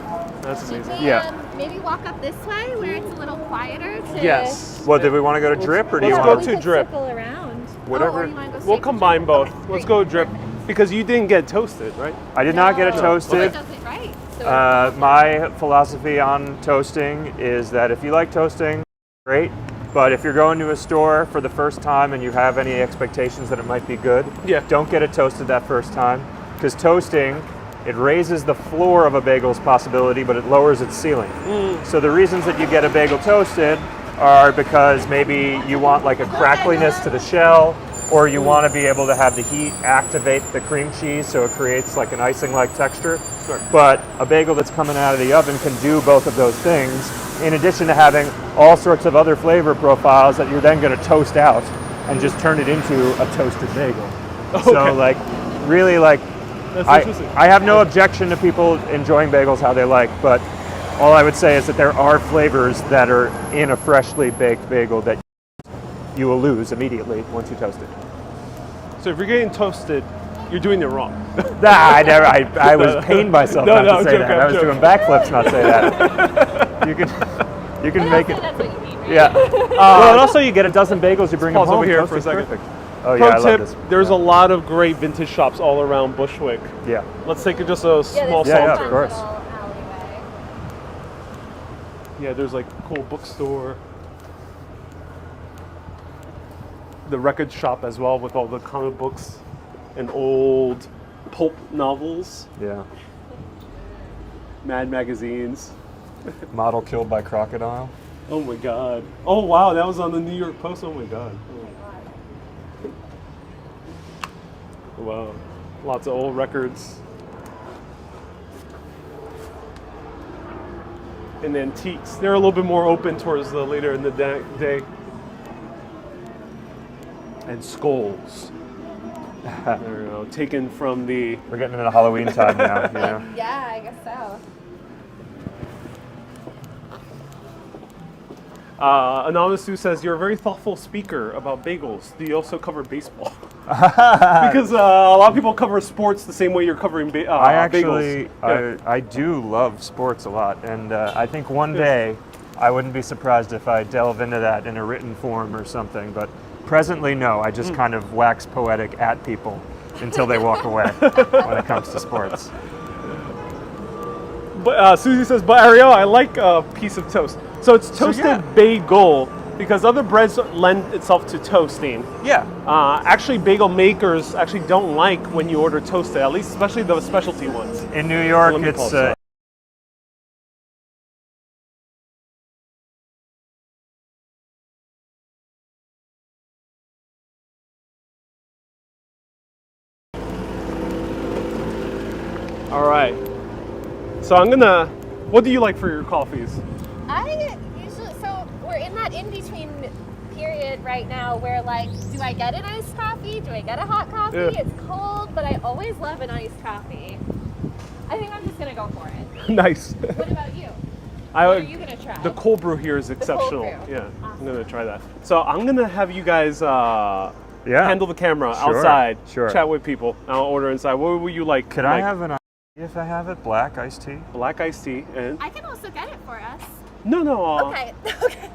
That's amazing. Yeah. Maybe walk up this way where it's a little quieter. To Yes. Well, did we want to go to Drip or do you Let's want go to? to Drip. Circle around. Whatever. Oh, or you wanna go We'll straight to combine Drip? both. Okay, Let's great. go Drip because you didn't get toasted, right? I did not get it No. toasted. Well, that does it right. So My philosophy on toasting is that if you like toasting, great. But if you're going to a store for the first time and you have any expectations that it might be good, Yeah. don't get it toasted that first time. Because toasting, it raises the floor of a bagel's possibility, but it lowers its ceiling. So the reasons that you get a bagel toasted are because maybe you want like a crackliness to the shell, or you want to be able to have the heat activate the cream cheese so it creates like an icing-like texture. Sure. But a bagel that's coming out of the oven can do both of those things, in addition to having all sorts of other flavor profiles that you're then going to toast out and just turn it into a toasted bagel. Okay. So like, really like, That's I interesting. have no objection to people enjoying bagels how they like, but all I would say is that there are flavors that are in a freshly baked bagel that you will lose immediately once you toast it. So if you're getting toasted, you're doing it wrong. Nah, I was pained myself No, not no, to I'm say joking, that. I'm I was joking. doing backflips not say that. You can make it. that's what you mean, right? Yeah. Well, and also you get a dozen bagels, you bring them Pause home. over here toast for a is second. perfect. Oh Pro yeah, I love tip, this. there's yeah. a lot of great vintage shops all around Bushwick. Yeah. Let's take just a small Yeah, yeah, saunter. of course. Alleyway. Yeah, there's like a cool bookstore. The record shop as well with all the comic books and old pulp novels, Yeah. Mad magazines. Model killed by crocodile. Oh my god. Oh wow, that was on the New York Post. Oh my god. Wow. Lots of old records. And antiques. They're a little bit more open towards the later in the day. And skulls. There we go. Taken from the. We're getting into Halloween time now, you know. Yeah, I guess so. Anonymous Sue says, you're a very thoughtful speaker about bagels. Do you also cover baseball? Because a lot of people cover sports the same way you're covering I actually, bagels. Yeah. I do love sports a lot, and I think one day I wouldn't be surprised if I delve into that in a written form or something. But presently, no. I just kind of wax poetic at people until they walk away when it comes to sports. But Susie says, but Ariel, I like a piece of toast. So it's toasted yeah. bagel because other breads lend itself to toasting. Yeah. Actually, bagel makers actually don't like when you order toasted, at least especially the specialty ones. In New York, Let me it's pause. All right. So I'm gonna. What do you like for your coffees? I usually, so we're in that in-between period right now where like, do I get an iced coffee? Do I get a hot coffee? Yeah. It's cold, but I always love an iced coffee. I think I'm just gonna go for it. Nice. What about you? I What are would. you gonna try? The cold brew here is exceptional. brew. Yeah, I'm Awesome. gonna try that. So I'm gonna have you guys Yeah. handle the camera Sure, outside, sure. chat with people. I'll order inside. What would you like? Could I have an if I have it? Black iced tea? black iced tea and I can also get it for us. no. Okay. Okay.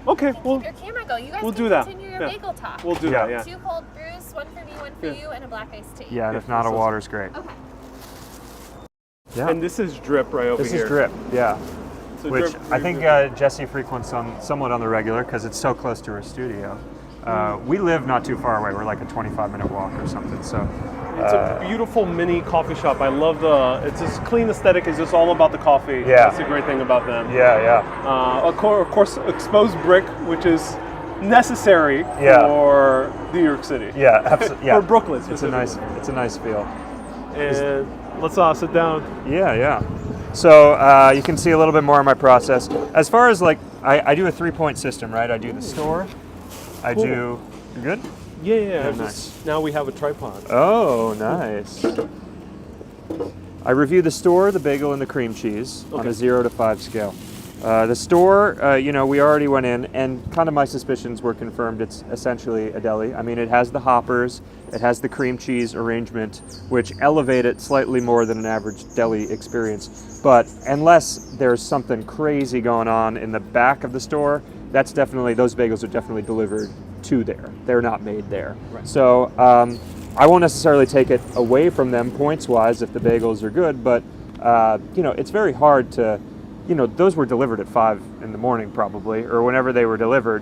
Okay. Well, Keep your camera going. You guys we'll can do that. continue your Yeah. bagel talk. we'll do Yeah. that. Yeah. 2 cold brews, 1 for me, 1 for Yeah. you, and a black iced tea. Yeah, and Yeah, if not, that a sounds water's great. Okay. Yeah. And this is drip right over This here. is drip, yeah. So Which drip, I think Jessi frequents somewhat on the regular because it's so close to her studio. We live not too far away. We're like a 25-minute walk or something. So It's a beautiful mini coffee shop. I love it's just clean aesthetic. It's just all about the coffee. Yeah. That's the great thing about them. yeah. Of course, exposed brick, which is necessary Yeah. for New York City. Yeah, absolutely. Yeah. For Brooklyn It's a specifically. nice feel. And let's sit down. Yeah. So you can see a little bit more of my process. As far as like, I do a 3-point system, right? I do the store. I Cool. do. You good? Yeah. nice. Now we have a tripod. Oh, nice. I review the store, the bagel, and the cream cheese on Okay. a 0 to 5 scale. The store, we already went in, and kind of my suspicions were confirmed. It's essentially a deli. I mean, it has the hoppers, it has the cream cheese arrangement, which elevate it slightly more than an average deli experience. But unless there's something crazy going on in the back of the store, those bagels are definitely delivered to there. They're not made there. Right. So I won't necessarily take it away from them points-wise if the bagels are good, but it's very hard to. Those were delivered at 5 in the morning probably, or whenever they were delivered.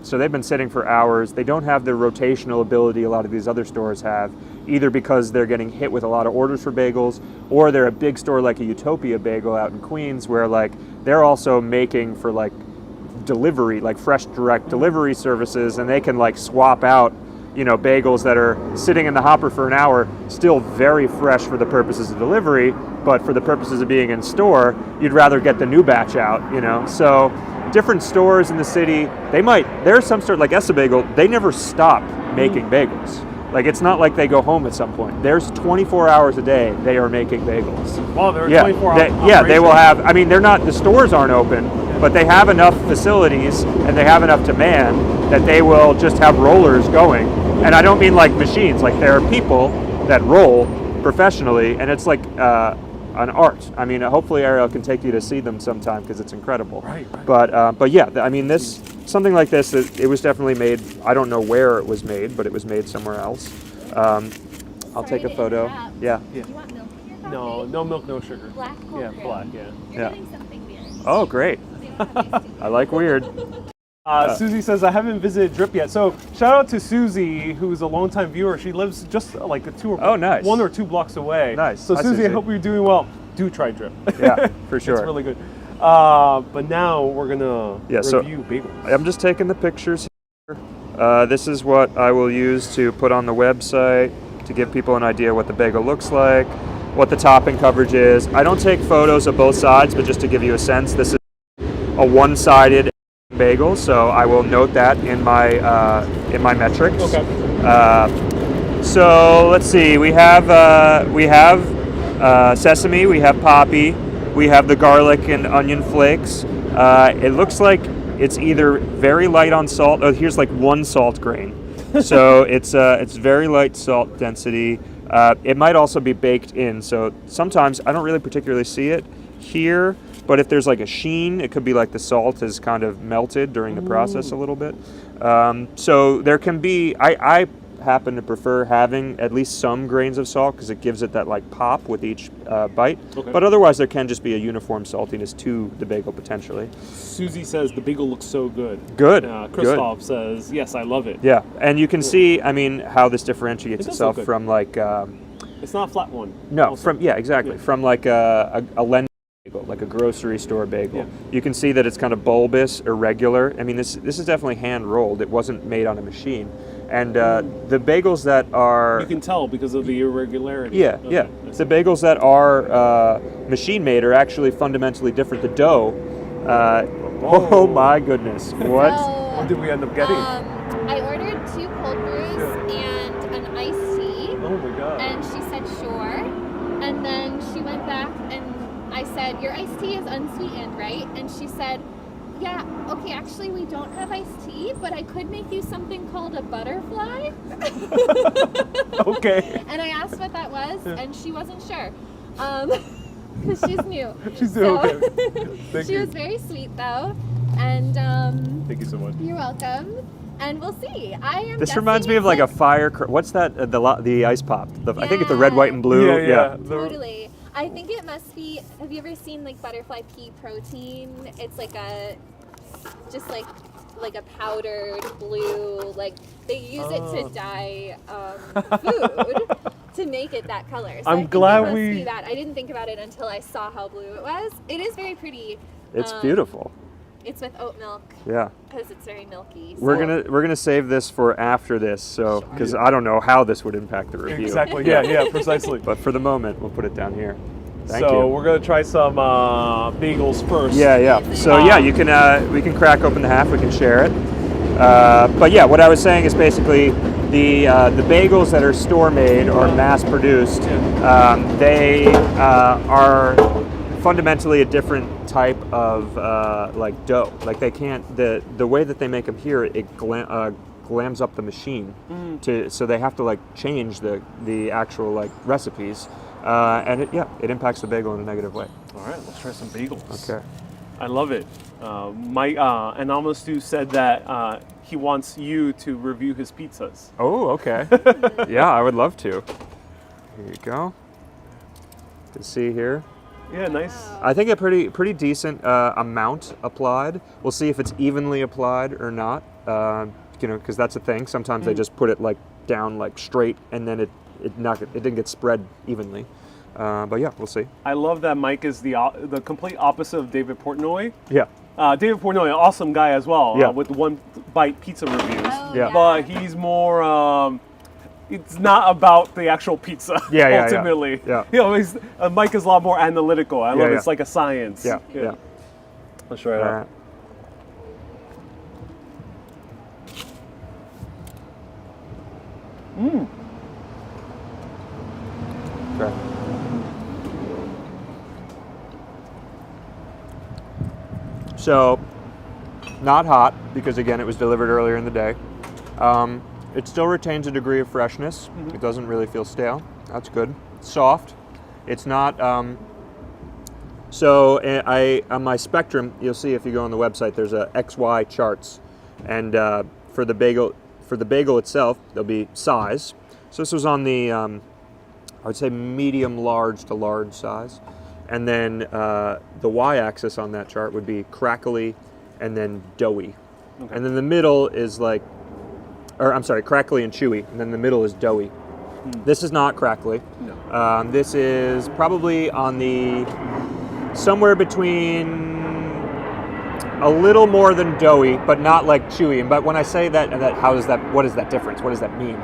So they've been sitting for hours. They don't have the rotational ability a lot of these other stores have, either because they're getting hit with a lot of orders for bagels, or they're a big store like a Utopia Bagel out in Queens, where like they're also making for like delivery, like fresh direct delivery services, and they can like swap out bagels that are sitting in the hopper for an hour, still very fresh for the purposes of delivery, but for the purposes of being in store, you'd rather get the new batch out, So different stores in the city, there's some store like Essa Bagel, they never stop making bagels. Like, it's not like they go home at some point. There's 24 hours a day they are making bagels. Wow, they're Yeah, 24 hours. they will have, the stores aren't open, but they have enough facilities and they have enough demand that they will just have rollers going. And I don't mean like machines, like there are people that roll professionally, and it's like an art. I mean, hopefully Ariel can take you to see them sometime because it's incredible. Right. But yeah, something like this, it was definitely made. I don't know where it was made, but it was made somewhere else. I'll take a photo. Yeah. Do you want milk in your coffee? No milk, no sugar. Black cold Yeah, brew. black. Yeah. You're Yeah. getting something weird. Oh, great. They don't have these two. I like weird. Susie says, I haven't visited Drip yet. So shout out to Susie, who's a longtime viewer. She lives just like Oh, nice. 1 or 2 blocks away. Nice. So Hi, Susie, I Susie. hope you're doing well. Do try Drip. Yeah, for sure. It's really good. But now we're gonna so- review bagels. I'm just taking the pictures here. This is what I will use to put on the website to give people an idea what the bagel looks like, what the topping coverage is. I don't take photos of both sides, but just to give you a sense, this is a one-sided bagel, so I will note that in my metrics. Okay. So let's see. We have sesame, we have poppy, we have the garlic and onion flakes. It looks like it's either very light on salt. Oh, here's like 1 salt grain. So it's very light salt density. It might also be baked in. So sometimes I don't really particularly see it here, but if there's like a sheen, it could be like the salt is kind of melted during the process a little bit. So there can be, I happen to prefer having at least some grains of salt because it gives it that like pop with each bite. Okay. But otherwise there can just be a uniform saltiness to the bagel potentially. Susie says the bagel looks so good. Good. Christoph says, yes, I love it. Yeah, and you can see, how this differentiates It does itself look good. from like It's not a flat one. no, also. exactly, Yeah. from like a Lend bagel, like a grocery store bagel. Yeah. You can see that it's kind of bulbous, irregular. This is definitely hand rolled. It wasn't made on a machine. And the bagels that are You can tell because of the irregularity. yeah, Okay. yeah. The bagels that are machine made are actually fundamentally different. The dough. Oh my goodness! What? What did we end up getting? I ordered 2 cold brews and an iced tea. Oh my god. And she said, sure. And then she went back and I said, your iced tea is unsweetened, right? And she said, yeah, okay, actually we don't have iced tea, but I could make you something called a butterfly. Okay. And I asked what that was, and she wasn't sure. Because she's new. She's new, okay. Thank She you. was very sweet though. And Thank you so much. you're welcome. And we'll see. I am This guessing reminds me of it's like a fire. What's that? The ice pop. I think it's the red, Yeah. white, and blue. Yeah. Totally. I think it must be. Have you ever seen like butterfly pea protein? It's like just like a powdered blue. Like they use it to dye food to make it that color. So I'm I think glad it must we- be that. I didn't think about it until I saw how blue it was. It is very pretty. It's beautiful. It's with oat milk Yeah. because it's very milky. We're so- gonna save this for after this, so because I don't know how this would impact the review. Exactly. Yeah, precisely. But for the moment, we'll put it down here. Thank so you. we're gonna try some bagels first. Yeah. So yeah, you can we can crack open the half. We can share it. But yeah, what I was saying is basically the bagels that are store made or mass produced. They are fundamentally a different type of like dough. Like they can't the way that they make them here, it glams up the machine so they have to like change the actual like recipes. And it impacts the bagel in a negative way. All right, let's try some bagels. Okay. I love it. Mike Analytical said that he wants you to review his pizzas. Oh, okay. Yeah, I would love to. Here you go. You can see here. Yeah, nice. I think a pretty decent amount applied. We'll see if it's evenly applied or not. Because that's a thing. Sometimes they just put it like down like straight, and then it didn't get spread evenly. But yeah, we'll see. I love that Mike is the complete opposite of David Portnoy. Yeah. David Portnoy, an awesome guy as well, Yeah. with One Bite Pizza reviews. Oh, Yeah. But he's more. It's not about the actual pizza. Yeah. Ultimately, Yeah. You know, Mike is a lot more analytical. I love it. Yeah. It's like a science. Yeah. Let's try it out. Okay. So, not hot because again it was delivered earlier in the day. It still retains a degree of freshness. It doesn't really feel stale. That's good. Soft. It's not. On my spectrum, you'll see if you go on the website, there's a XY charts, and for the bagel itself, there'll be size. So this was on the I would say medium large to large size, and then the y-axis on that chart would be crackly, and then doughy, and then the middle is crackly and chewy, and then the middle is doughy. This is not crackly. No. This is probably on the somewhere between a little more than doughy, but not like chewy. But when I say that what is that difference? What does that mean?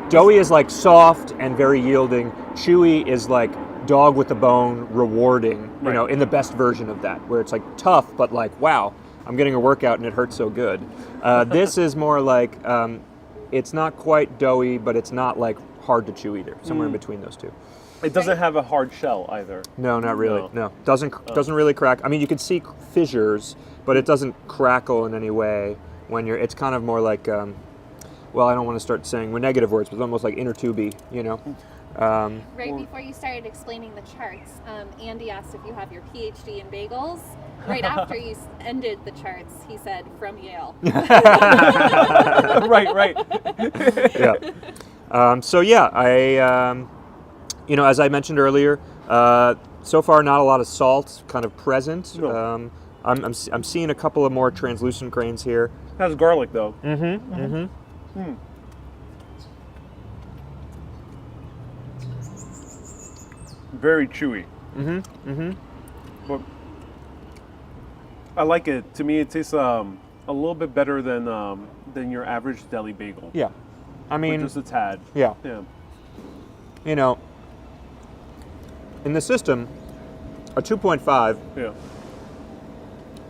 Doughy is like soft and very yielding. Chewy is like dog with the bone, rewarding, you know, in the best version of that, where it's like tough, but like, wow, I'm getting a workout and it hurts so good. This is more like, it's not quite doughy, but it's not like hard to chew either, somewhere in between those two. It doesn't have a hard shell either. No, not really. No, doesn't really crack. I mean, you can see fissures, but it doesn't crackle in any way. It's kind of more like, well, I don't want to start saying negative words, but it's almost like inner tubey, you know. Right before you started explaining the charts, Andy asked if you have your PhD in bagels. Right after you ended the charts, he said, from Yale. Right. Yeah. So yeah, as I mentioned earlier, so far not a lot of salt kind of present. No. I'm seeing a couple of more translucent grains here. It has garlic though. Very chewy. But I like it. To me, it tastes a a little bit better than your average deli bagel. Yeah. I mean, just a tad. yeah. Yeah. You know, in the system, a 2.5, Yeah.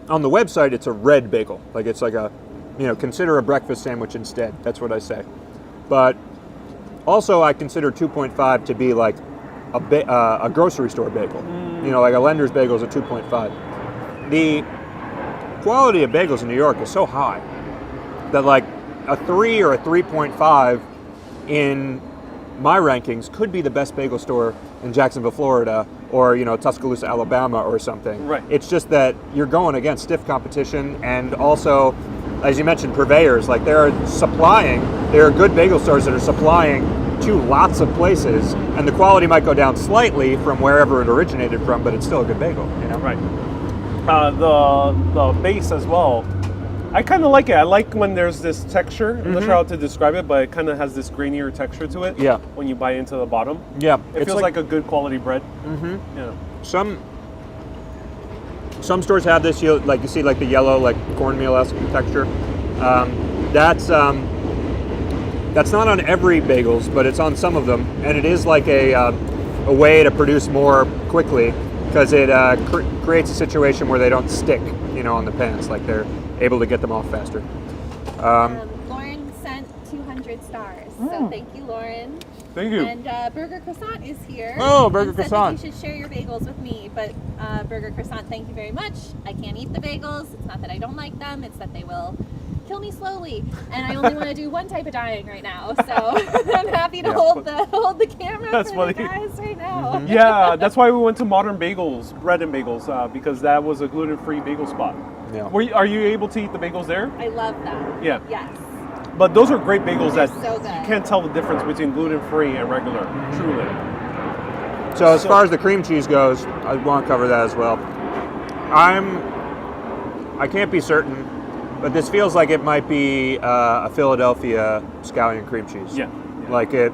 on the website, it's a red bagel. Like it's like a, consider a breakfast sandwich instead. That's what I say. But also I consider 2.5 to be like a grocery store bagel. Like a Lender's bagel is a 2.5. The quality of bagels in New York is so high that like a 3 or a 3.5 in my rankings could be the best bagel store in Jacksonville, Florida, or Tuscaloosa, Alabama, or something. Right. It's just that you're going against stiff competition, and also, as you mentioned, purveyors. Like there are good bagel stores that are supplying to lots of places, and the quality might go down slightly from wherever it originated from, but it's still a good bagel. Right. The base as well. I kind of like it. I like when there's this texture. I'm not sure how to describe it, but it kind of has this grainier texture to it. Yeah. When you bite into the bottom. Yeah. It feels like a good quality bread. Yeah. Some stores have this. You see like the yellow, like cornmeal-esque texture. That's not on every bagels, but it's on some of them, and it is like a way to produce more quickly because it creates a situation where they don't stick, on the pans. Like they're able to get them off faster. Lauren sent 200 stars, so thank you, Lauren. Thank you. And Burger Croissant is here. Oh, Burger and said Croissant. that you should share your bagels with me, but Burger Croissant, thank you very much. I can't eat the bagels. It's not that I don't like them, it's that they will kill me slowly, and I only want to do one type of dying right now, so I'm happy to hold the camera That's for funny. the guys right now. Yeah, that's why we went to Modern Bagels, Bread and Bagels, because that was a gluten-free bagel spot. Yeah. Are you able to eat the bagels there? I love that. Yeah. Yes. But those are great bagels They're that so good. you can't tell the difference between gluten-free and regular, truly. So as far as the cream cheese goes, I want to cover that as well. I can't be certain, but this feels like it might be a Philadelphia scallion cream cheese. Yeah. Like it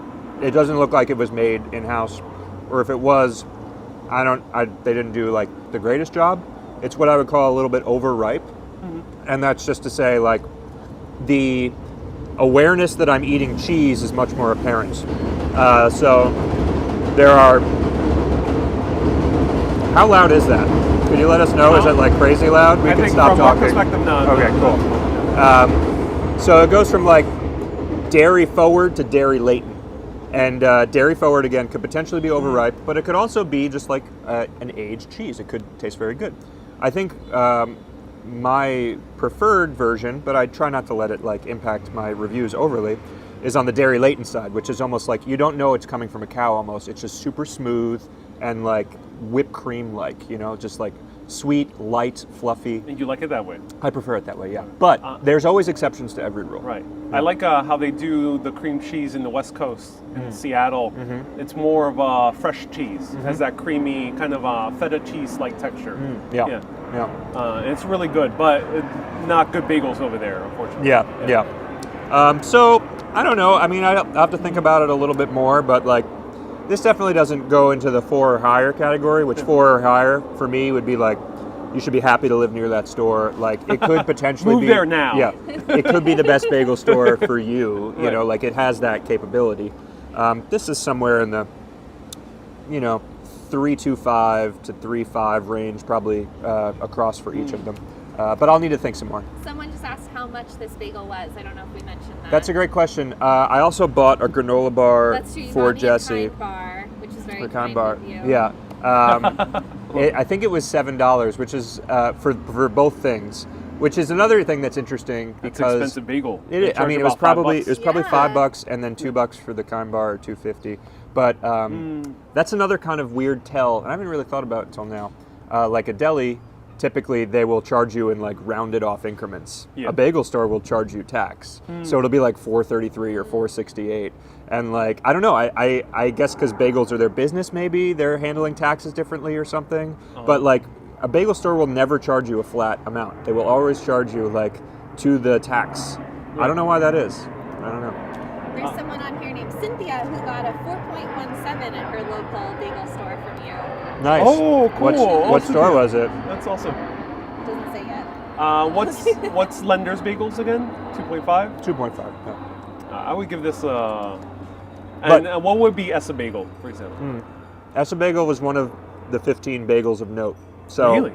doesn't look like it was made in-house, or if it was, they didn't do like the greatest job. It's what I would call a little bit overripe, and that's just to say like the awareness that I'm eating cheese is much more apparent. So there are. How loud is that? Could you let us know? Is it like crazy loud? We I can think stop from talking. our perspective, no. Okay, cool. So it goes from like dairy forward to dairy latent. And dairy forward, again, could potentially be overripe, but it could also be just like an aged cheese. It could taste very good. I think my preferred version, but I try not to let it like impact my reviews overly, is on the dairy latent side, which is almost like you don't know it's coming from a cow almost. It's just super smooth and like whipped cream like, just like sweet, light, fluffy. And you like it that way? I prefer it that way, yeah. But there's always exceptions to every rule. Right. I like how they do the cream cheese in the West Coast, in Seattle. It's more of a fresh cheese. It has that creamy kind of feta cheese-like texture. Yeah. It's really good, but not good bagels over there, unfortunately. Yeah. So, I don't know. I mean, I have to think about it a little bit more, but like, this definitely doesn't go into the 4 or higher category, which 4 or higher for me would be like, you should be happy to live near that store. Like it could potentially Move be there now. Yeah, it could be the best bagel store for you. You know, like it has that capability. This is somewhere in the, 3.25 to 3.5 range, probably across for each of them. But I'll need to think some more. Someone just asked how much this bagel was. I don't know if we mentioned that. That's a great question. I also bought a granola bar That's true. You for bought me a Jessi. Kind bar, which is very For kind bar. of you. Yeah. I think it was $7, which is for both things. Which is another thing that's interesting It's because expensive bagel. it They was charge probably about Yeah. $5 and then $2 for the kind bar or $2.50. But that's another kind of weird tell, and I haven't really thought about it until now. Like a deli, typically they will charge you in like rounded off increments. Yeah. A bagel store will charge you tax, so it'll be like $4.33 or $4.68. And like I don't know, I guess because bagels are their business, maybe they're handling taxes differently or something. But like a bagel store will never charge you a flat amount. They will always charge you like to the tax. I don't know why that is. I don't know. There's someone on here named Cynthia who got a 4.17 at her local bagel store from you. Nice. Oh, cool. What Awesome. store was it? That's awesome. Doesn't say yet. What's Lender's Bagels again? 2.5. 2.5. Yeah. I would give this a. But- And what would be Essa Bagel, for example? Essa Bagel was one of the 15 bagels of note. So Really?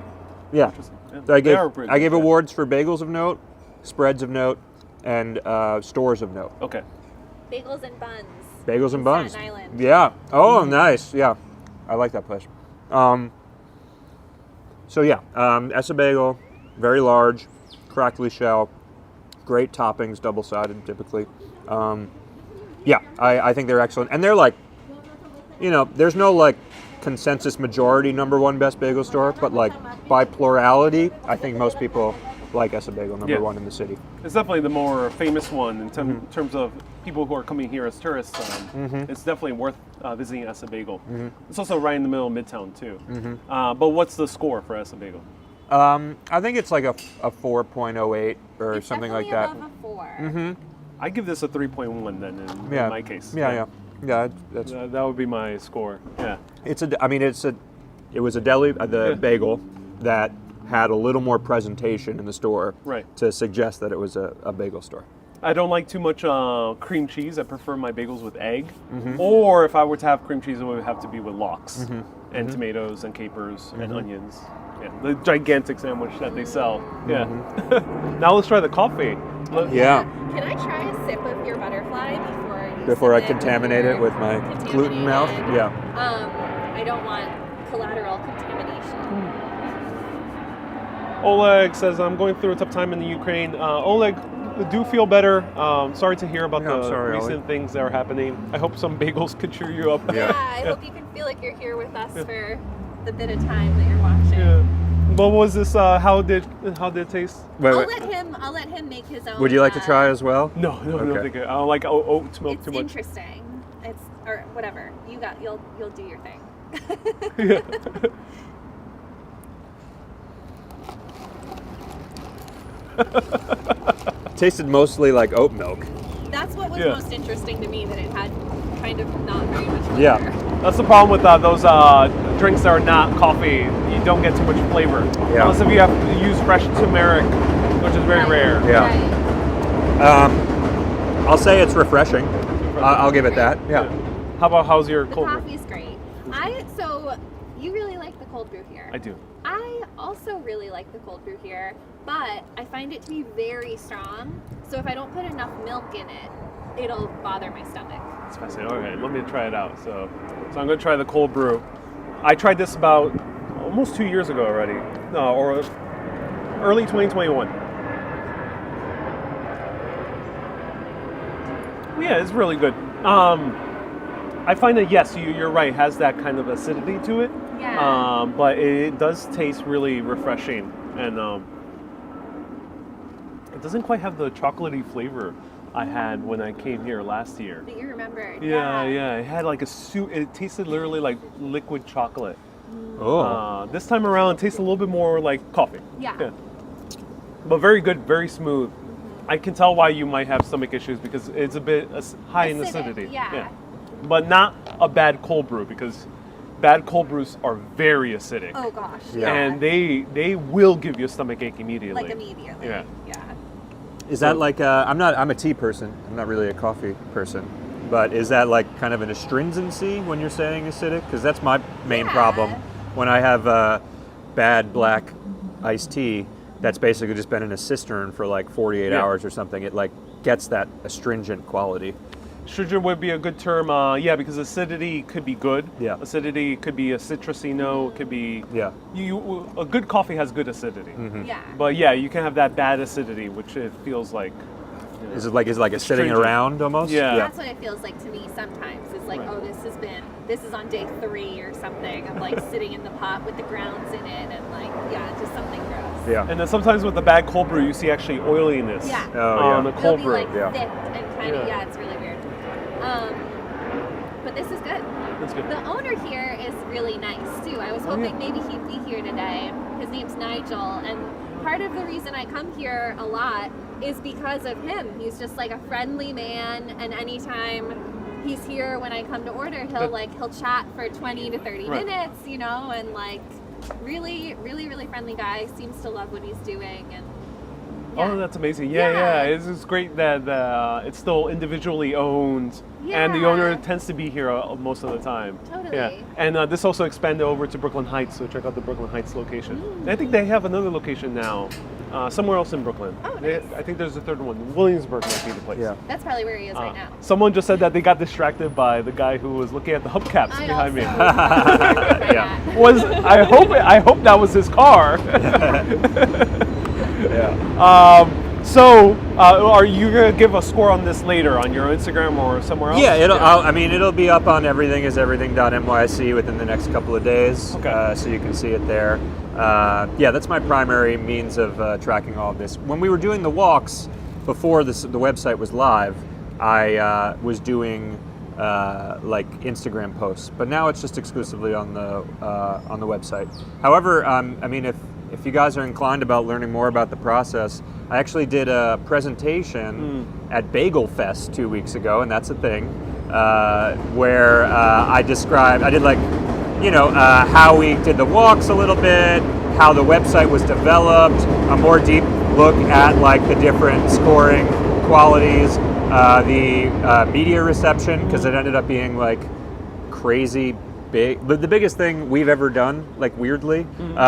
yeah, Interesting. Yeah. so I They are pretty gave good, yeah. awards for bagels of note, spreads of note, and stores of note. Okay. Bagels and buns. Bagels and buns. Staten Island. Yeah. Oh, nice. Yeah, I like that place. So yeah, Essa Bagel, very large, crackly shell, great toppings, double-sided typically. Yeah, I think they're excellent, and they're like, there's no like consensus majority #1 best bagel store, but like by plurality, I think most people like Essa Bagel #1 in the city. It's definitely the more famous one in terms of people who are coming here as tourists. It's definitely worth visiting Essa Bagel. It's also right in the middle of Midtown too. But what's the score for Essa Bagel? I think it's like a 4.08 or It's something like definitely that. above a 4. I give this a 3.1 then in Yeah. my case. Yeah. That's That would be my score. Yeah. it was a deli, the bagel that had a little more presentation in the store Right. to suggest that it was a bagel store. I don't like too much cream cheese. I prefer my bagels with egg. Or if I were to have cream cheese, it would have to be with lox and tomatoes and capers and onions. Yeah, the gigantic sandwich that they sell. Yeah. Now let's try the coffee. Yeah. Can I try a sip of your butterfly Before I contaminate it with my gluten mouth. Yeah. I don't want collateral contamination. Oleg says, I'm going through a tough time in the Ukraine. Oleg, do feel better. Sorry to hear about Yeah, I'm the sorry, recent Oleg. things that are happening. I hope some bagels could cheer you up. Yeah. I hope you can feel like you're here with us for the bit of time that you're watching. Yeah. What was this? How did it taste? Wait, I'll let him make his own. Would you like to try as well? No, I don't Okay. think I don't like oat milk It's too much. interesting. It's or whatever. You'll do your thing. Tasted mostly like oat milk. That's what was Yeah. most interesting to me, that it had kind of not very much flavor. Yeah. That's the problem with those drinks that are not coffee. You don't get too much flavor. Yeah. Unless if you have to use fresh turmeric, which is very rare. Yeah. Right. I'll say it's refreshing. I'll give it that. Yeah. How's your The cold brew? coffee's great. So you really like the cold brew here. I do. I also really like the cold brew here, but I find it to be very strong. So if I don't put enough milk in it, it'll bother my stomach. It's fascinating. Okay, let me try it out. So I'm going to try the cold brew. I tried this about almost 2 years ago already, or early 2021. Yeah, it's really good. I find that yes, you're right. It has that kind of acidity to it. Yeah. But it does taste really refreshing, and it doesn't quite have the chocolatey flavor I had when I came here last year. That you remembered. Yeah. It had like it tasted literally like liquid chocolate. Oh. This time around, it tastes a little bit more like coffee. Yeah. But very good, very smooth. I can tell why you might have stomach issues because it's a bit high in Acidic, acidity. yeah. But not a bad cold brew because bad cold brews are very acidic. Oh gosh. Yeah. And they will give you a stomach ache immediately. Like immediately. Yeah. Is that like I'm a tea person. I'm not really a coffee person. But is that like kind of an astringency when you're saying acidic? Because that's my main Yeah. problem when I have bad black iced tea. That's basically just been in a cistern for like 48 Yeah. hours or something. It like gets that astringent quality. Astringent would be a good term, because acidity could be good. Yeah. Acidity could be a citrusy note, could be... Yeah. A good coffee has good acidity. Yeah. But yeah, you can have that bad acidity, which it feels like... Is it like a sitting Astringent. around almost? Yeah. That's what it feels like to me sometimes. It's like, Right. oh, this is on day 3 or something of like sitting in the pot with the grounds in it and like, just something gross. Yeah. And then sometimes with the bad cold brew, you see actually oiliness Yeah. Oh, on yeah. the It'll cold be brew. like Yeah. thick and kind of, Yeah. it's really weird. But this is good. That's good. The owner here is really nice too. I was hoping maybe he'd be here today. His name's Nigel, and part of the reason I come here a lot is because of him. He's just like a friendly man, and anytime he's here when I come to order, he'll chat for 20 to 30 Right. minutes, and like really, really, really friendly guy. Seems to love what he's doing, and Oh, that's amazing. Yeah. It's great that it's still individually owned, and the owner Yeah. tends to be here most of the time. Totally. Yeah. And this also expanded over to Brooklyn Heights, so check out the Brooklyn Heights location. And I think they have another location now, somewhere else in Brooklyn. Oh, nice. I think there's a third one. Williamsburg might be the place. Yeah. that's probably where he is right now. Someone just said that they got distracted by the guy who was looking at the hubcaps I behind me. also Yeah. I hope that was his car. Yeah. So, are you gonna give a score on this later on your Instagram or somewhere else? Yeah, it'll be up on everything.nyc within the next couple of days. Okay. So you can see it there. That's my primary means of tracking all of this. When we were doing the walks before the website was live, I was doing like Instagram posts, but now it's just exclusively on the website. However, if you guys are inclined about learning more about the process, I actually did a presentation at Bagel Fest 2 weeks ago, and that's a thing, where I did like, how we did the walks a little bit, how the website was developed, a more deep look at like the different scoring qualities, the media reception, because it ended up being like crazy big, the biggest thing we've ever done, like weirdly,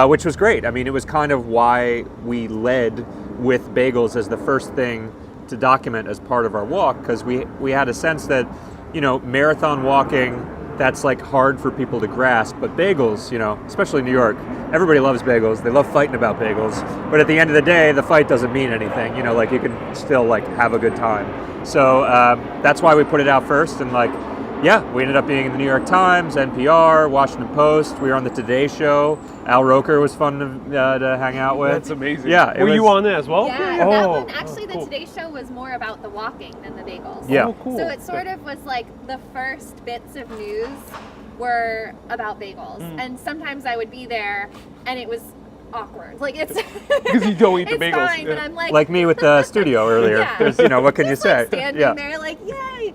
which was great. I mean, it was kind of why we led with bagels as the first thing to document as part of our walk, because we had a sense that, marathon walking, that's like hard for people to grasp, but bagels, especially in New York, everybody loves bagels. They love fighting about bagels, but at the end of the day, the fight doesn't mean anything. Like you can still like have a good time. So that's why we put it out first, and like, we ended up being in the New York Times, NPR, Washington Post. We were on the Today Show. Al Roker was fun to hang out with. That's amazing. Yeah, Were you on it as well? Yeah, Oh, that one, actually, cool. the Today Show was more about the walking than the bagels. Yeah. Oh, cool. So it sort of was like the first bits of news were about bagels. And sometimes I would be there and it was awkward. Like it's Because you don't eat the it's bagels. fine, but I'm like Like me with the studio earlier. Yeah. There's, what can you just, like, say? standing there like, yay!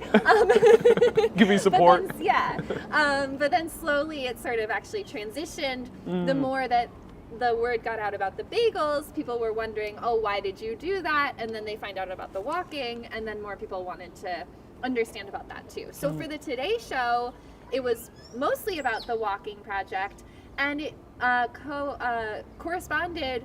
Give me support. But then, but then slowly it sort of actually transitioned. The more that the word got out about the bagels, people were wondering, oh, why did you do that? And then they find out about the walking, and then more people wanted to understand about that too. So for the Today Show, it was mostly about the walking project, and it coincided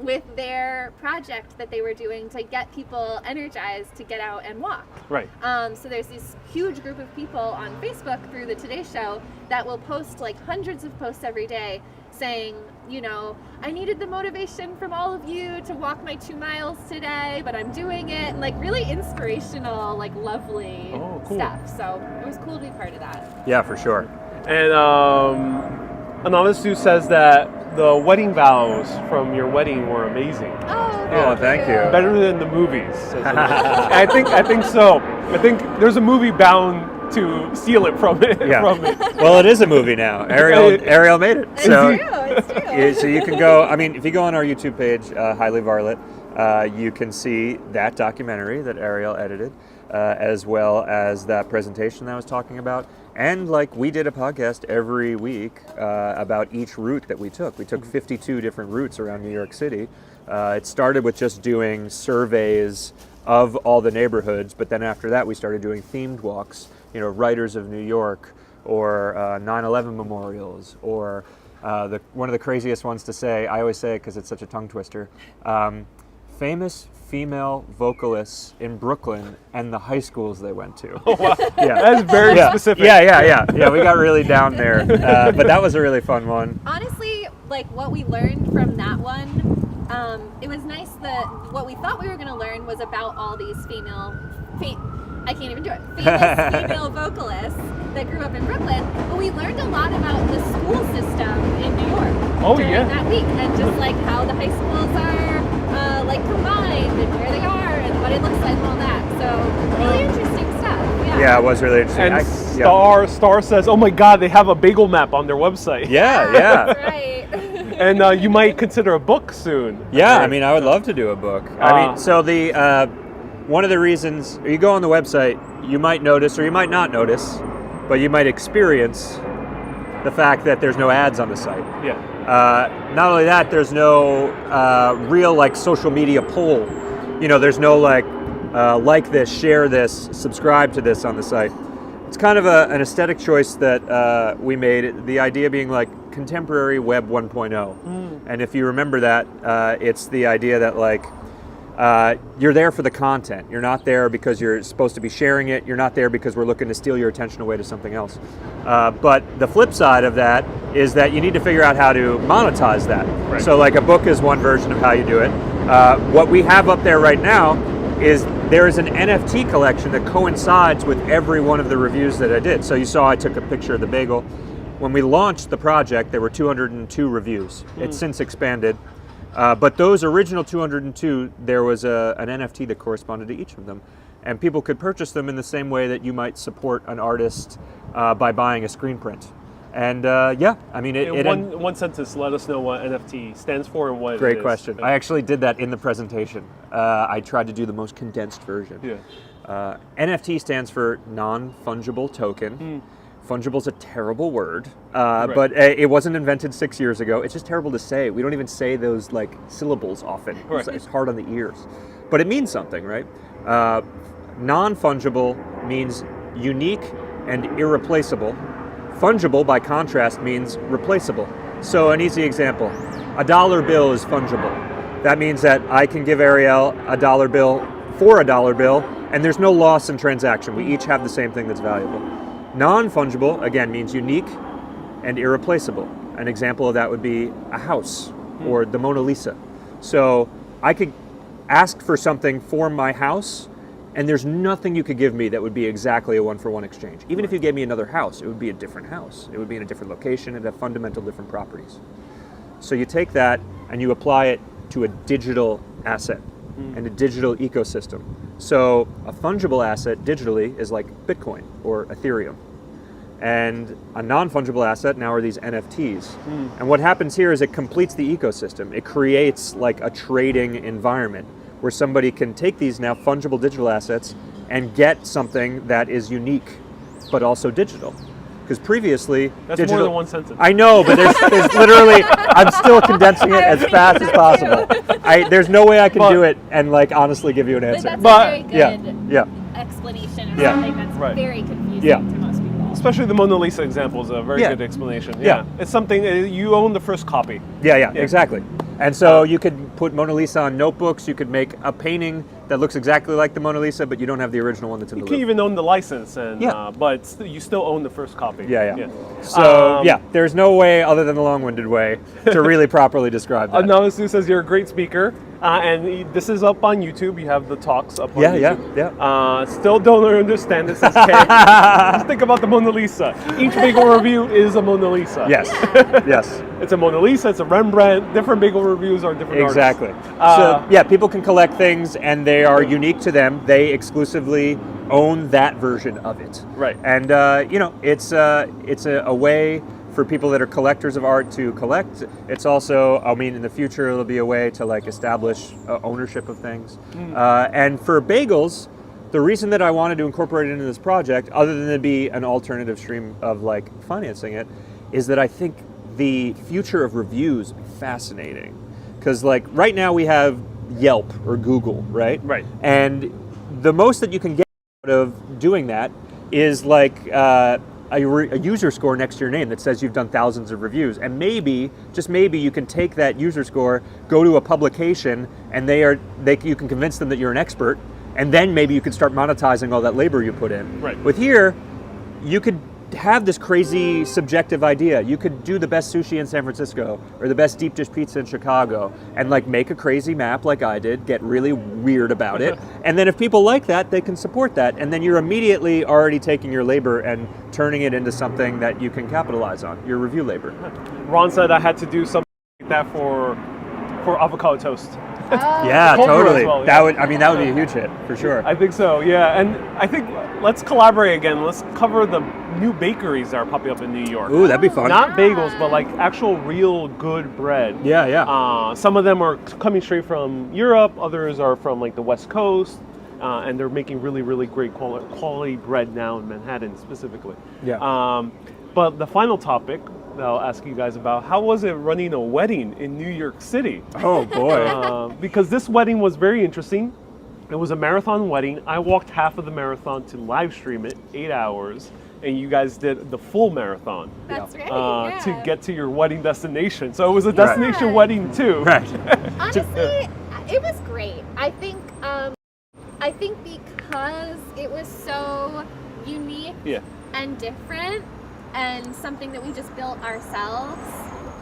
with their project that they were doing to get people energized to get out and walk. Right. So there's this huge group of people on Facebook through the Today Show that will post like hundreds of posts every day saying, I needed the motivation from all of you to walk my 2 miles today, but I'm doing it. And like really inspirational, like lovely stuff. So it was cool to be part of that. Yeah, for sure. And Anonymous Sue says that the wedding vows from your wedding were amazing. Oh, thank you. Better than the movies. says Anonymous. I think so. I think there's a movie bound to steal it from it. Yeah. From it. Well, it is a movie now. Ariel made it. It's true, it's true. So you can go, if you go on our YouTube page, Highly Varlet, you can see that documentary that Ariel edited, as well as that presentation that I was talking about. And like we did a podcast every week about each route that we took. We took 52 different routes around New York City. It started with just doing surveys of all the neighborhoods, but then after that we started doing themed walks, Writers of New York, or 9/11 memorials, or one of the craziest ones to say, I always say it because it's such a tongue twister, famous female vocalists in Brooklyn and the high schools they went to. Oh, wow. Yeah. That's very specific. Yeah, we got really down there, but that was a really fun one. Honestly, like what we learned from that one, it was nice that what we thought we were going to learn was about all these I can't even do it, famous female vocalists that grew up in Brooklyn, but we learned a lot about the school system in New York during that week, and just like how the high schools are like combined and where they are and what it looks like and all that. So really interesting stuff. Yeah, it was really interesting. And Star says, oh my God, they have a bagel map on their website. Yeah. That's right. And you might consider a book soon. Yeah, I would love to do a book. So the one of the reasons, you go on the website, you might notice or you might not notice but you might experience the fact that there's no ads on the site. Yeah. Not only that, there's no real like social media pull. There's no like this, share this, subscribe to this on the site. It's kind of an aesthetic choice that we made. The idea being like contemporary web 1.0. And if you remember that, it's the idea that like you're there for the content. You're not there because you're supposed to be sharing it. You're not there because we're looking to steal your attention away to something else. But the flip side of that is that you need to figure out how to monetize that. Right. So like a book is one version of how you do it. What we have up there right now is there is an NFT collection that coincides with every one of the reviews that I did. So you saw I took a picture of the bagel. When we launched the project, there were 202 reviews. It's since expanded. But those original 202, there was an NFT that corresponded to each of them. And people could purchase them in the same way that you might support an artist by buying a screen print. And yeah, I mean, In one sentence, let us know what NFT stands for and what it is. Great question. I actually did that in the presentation. I tried to do the most condensed version. Yeah. NFT stands for non-fungible token. Fungible's a terrible word, Right. but it wasn't invented 6 years ago. It's just terrible to say. We don't even say those like syllables often. Right. It's hard on the ears, but it means something, right? Non-fungible means unique and irreplaceable. Fungible, by contrast, means replaceable. So an easy example, a dollar bill is fungible. That means that I can give Ariel a dollar bill for a dollar bill, and there's no loss in transaction. We each have the same thing that's valuable. Non-fungible, again, means unique and irreplaceable. An example of that would be a house or the Mona Lisa. So I could ask for something for my house, and there's nothing you could give me that would be exactly a one-for-one exchange. Even if you gave me another house, it would be a different house. It would be in a different location and have fundamental different properties. So you take that and you apply it to a digital asset and a digital ecosystem. So a fungible asset digitally is like Bitcoin or Ethereum. And a non-fungible asset now are these NFTs. And what happens here is it completes the ecosystem. It creates like a trading environment where somebody can take these now fungible digital assets and get something that is unique, but also digital. Because previously, That's digital, more than one sentence. I know, but there's literally, I'm still condensing it as fast as possible. There's no way I can do it and like honestly give you an But answer. that's But- a very good Yeah. explanation of Yeah. something that's Right. very confusing Yeah. to most people. Especially the Mona Lisa example is a very Yeah. good explanation. Yeah. It's something, you own the first copy. Yeah, exactly. And so you could put Mona Lisa on notebooks, you could make a painting that looks exactly like the Mona Lisa, but you don't have the original one that's in You the can Louvre. even own the license, and Yeah. but you still own the first copy. Yeah. So, Um, there's no way other than the long-winded way to really properly describe that. Anonymous says you're a great speaker, and this is up on YouTube. You have the talks up on YouTube. Yeah. Still don't understand it, says Kay. Just think about the Mona Lisa. Each bagel review is a Mona Lisa. Yes, yes. It's a Mona Lisa, it's a Rembrandt. Different bagel reviews are different Exactly. artists. So people can collect things and they are unique to them. They exclusively own that version of it. Right. And it's a way for people that are collectors of art to collect. It's also, in the future it'll be a way to like establish ownership of things. And for bagels, the reason that I wanted to incorporate it into this project, other than to be an alternative stream of like financing it, is that I think the future of reviews is fascinating. Because like right now we have Yelp or Google, right? Right. And the most that you can get out of doing that is like a user score next to your name that says you've done thousands of reviews. And maybe, just maybe, you can take that user score, go to a publication, and you can convince them that you're an expert, and then maybe you can start monetizing all that labor you put in. Right. With here, you could have this crazy subjective idea. You could do the best sushi in San Francisco or the best deep dish pizza in Chicago and like make a crazy map like I did, get really weird about it. And then if people like that, they can support that. And then you're immediately already taking your labor and turning it into something that you can capitalize on, your review labor. Ron said I had to do something like that for avocado toast. Yeah, Cold brew as totally. well, That would be a huge hit for sure. I think so, yeah. And I think let's collaborate again. Let's cover the new bakeries that are popping up in New York. Ooh, that'd be fun. Not bagels, but like actual real good bread. Yeah. Some of them are coming straight from Europe. Others are from like the West Coast. and they're making really, really great quality bread now in Manhattan specifically. Yeah. But the final topic that I'll ask you guys about, how was it running a wedding in New York City? Oh boy. Because this wedding was very interesting. It was a marathon wedding. I walked half of the marathon to live stream it, 8 hours, and you guys did the full marathon That's right. to get to your wedding destination. So it was a destination wedding too. Right. Honestly, it was great. I think because it was so unique Yeah. and different and something that we just built ourselves,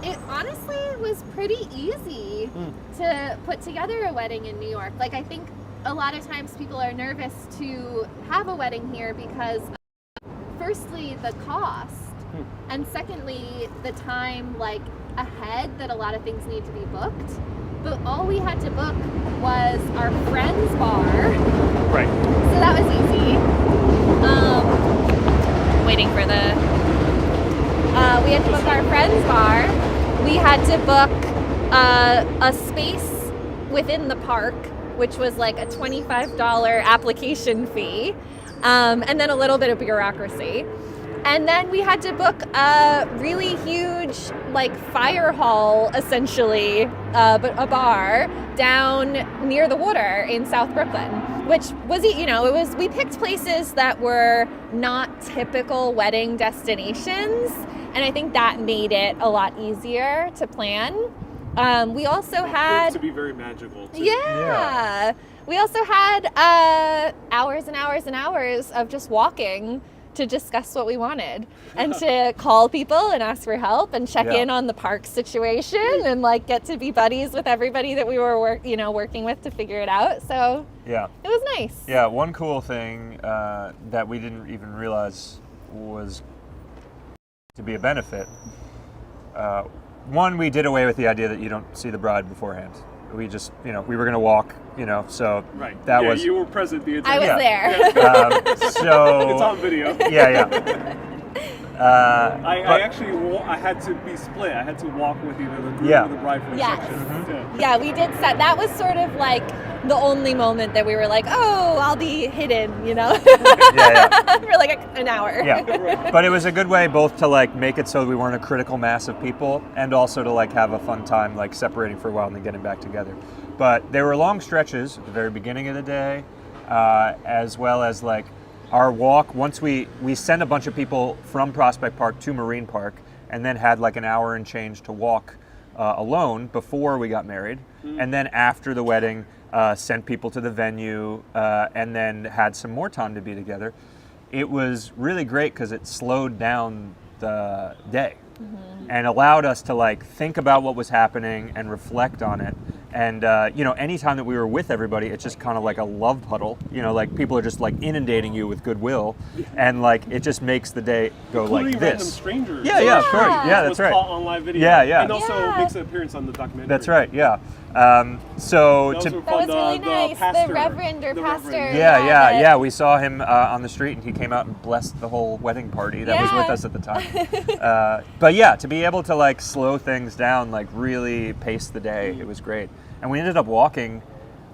it honestly was pretty easy to put together a wedding in New York. Like, I think a lot of times people are nervous to have a wedding here because firstly, the cost, and secondly, the time like ahead that a lot of things need to be booked. But all we had to book was our friend's bar. Right. So that was easy. Waiting for the... we had to book our friend's bar. We had to book a space within the park, which was like a $25 application fee, and then a little bit of bureaucracy. And then we had to book a really huge, like, fire hall, essentially, but a bar down near the water in South Brooklyn, which was, we picked places that were not typical wedding destinations, and I think that made it a lot easier to plan. We also had... to be very magical too. Yeah. We also had hours and hours and hours of just walking to discuss what we wanted and to call people and ask for help and check in on the park situation and like get to be buddies with everybody that we were working with to figure it out. So it was nice. Yeah, one cool thing that we didn't even realize was to be a benefit. One, we did away with the idea that you don't see the bride beforehand. We just, we were going to walk, so that was... you were present the entire I was there. So... It's on video. Yeah. I actually I had to be split. I had to walk with either the groom or the bride for a section. Yeah, we did set. That was sort of like the only moment that we were like, oh, I'll be hidden, for like an hour. Yeah, but it was a good way both to like make it so we weren't a critical mass of people and also to like have a fun time like separating for a while and then getting back together. But there were long stretches at the very beginning of the day, as well as like our walk. Once we sent a bunch of people from Prospect Park to Marine Park and then had like an hour and change to walk alone before we got married. And then after the wedding, sent people to the venue and then had some more time to be together. It was really great because it slowed down the day and allowed us to like think about what was happening and reflect on it. And anytime that we were with everybody, it's just kind of like a love puddle. Like people are just like inundating you with goodwill, and like it just makes the day go including like random this. strangers. Yeah, of course. Yeah, that's was right. caught on live video. Yeah. And also makes an appearance on the documentary. That's right. Yeah. That was really nice. pastor, the reverend or pastor. Yeah. We saw him on the street, and he came out and blessed the whole wedding party that was with us at the time. But yeah, to be able to like slow things down, like really pace the day, it was great. And we ended up walking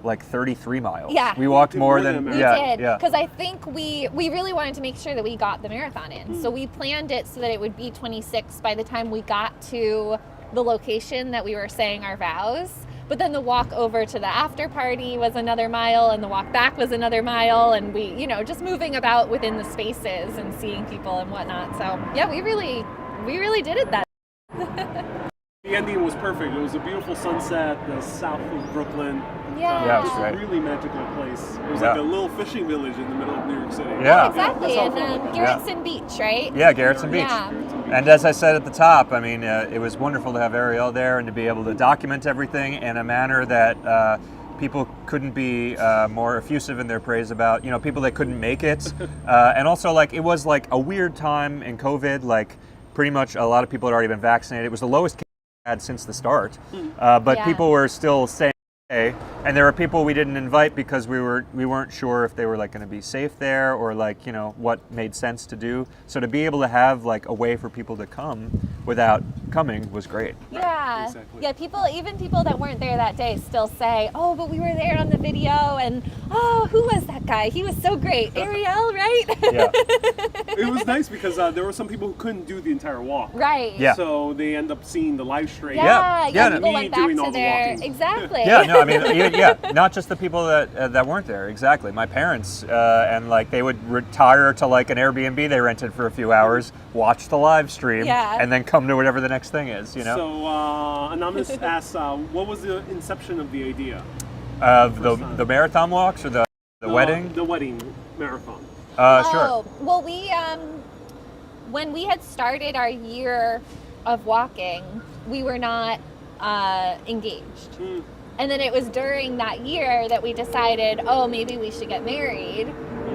like 33 miles. Yeah. We walked more than We did, because I think we really wanted to make sure that we got the marathon in. So we planned it so that it would be 26 by the time we got to the location that we were saying our vows. But then the walk over to the after party was another mile, and the walk back was another mile, and we, just moving about within the spaces and seeing people and whatnot. So yeah, we really did it that. The ending was perfect. It was a beautiful sunset, the south of Brooklyn. Yeah, it was just great. a really magical place. It was like a little fishing village in the middle of New York City. Yeah. Exactly, and Garrettson Beach, right? Yeah, Garrettson Beach. Yeah. And as I said at the top, I mean, it was wonderful to have Ariel there and to be able to document everything in a manner that people couldn't be more effusive in their praise about. People that couldn't make it, and also like it was like a weird time in COVID. Like pretty much a lot of people had already been vaccinated. It was the lowest case we had since the start, but people were still staying away. And there were people we didn't invite because we weren't sure if they were like going to be safe there or like, you know, what made sense to do. So to be able to have like a way for people to come without coming was great. Yeah. Exactly. Yeah, even people that weren't there that day still say, "Oh, but we were there on the video and oh, who was that guy? He was so great. Ariel, right?" Yeah. It was nice because there were some people who couldn't do the entire walk. Right. Yeah. So they end up seeing the live stream. Yeah, Yeah, people me went back doing all to the their walking. exactly. Yeah, no, I mean, yeah, not just the people that weren't there. Exactly, my parents, and like they would retire to like an Airbnb they rented for a few hours, watch the live stream, Yeah. and then come to whatever the next thing is. You know, So Anonymous asks, what was the inception of the idea? of First time. the marathon walks or the wedding. The wedding marathon. Sure. Oh, well, we when we had started our year of walking, we were not engaged. And then it was during that year that we decided, oh, maybe we should get married.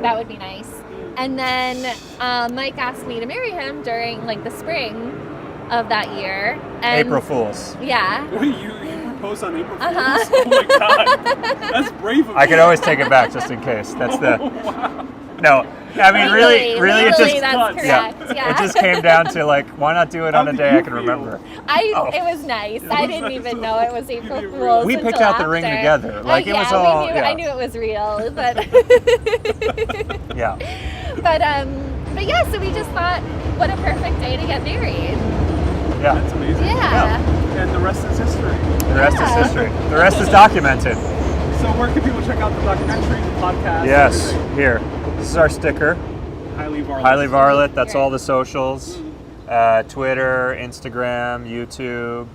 That would be nice. And then Mike asked me to marry him during like the spring of that year. And April Fools. Yeah. Wait, you proposed on April Fools? Uh-huh. Oh my God, that's brave of I you. could always take it back just in case. That's the. No, I mean really, it legally, just. that's Yeah. correct. Yeah. It just came down to like, why not do it on How a did day you I can feel? remember? It was nice. I didn't even know it was April didn't Fool's. We picked until out the ring after. together. Like, it was yeah, all- we knew, yeah. I knew it was real, but Yeah. but yeah. So we just thought, what a perfect day to get married. Yeah. That's amazing. Yeah. And the rest is history. The rest is Yeah. history. The rest is documented. So where can people check out the documentary, the podcast? Yes. everything? Here. This is our sticker. Highly Varley. Highly Varlet. That's all the socials. Twitter, Instagram, YouTube.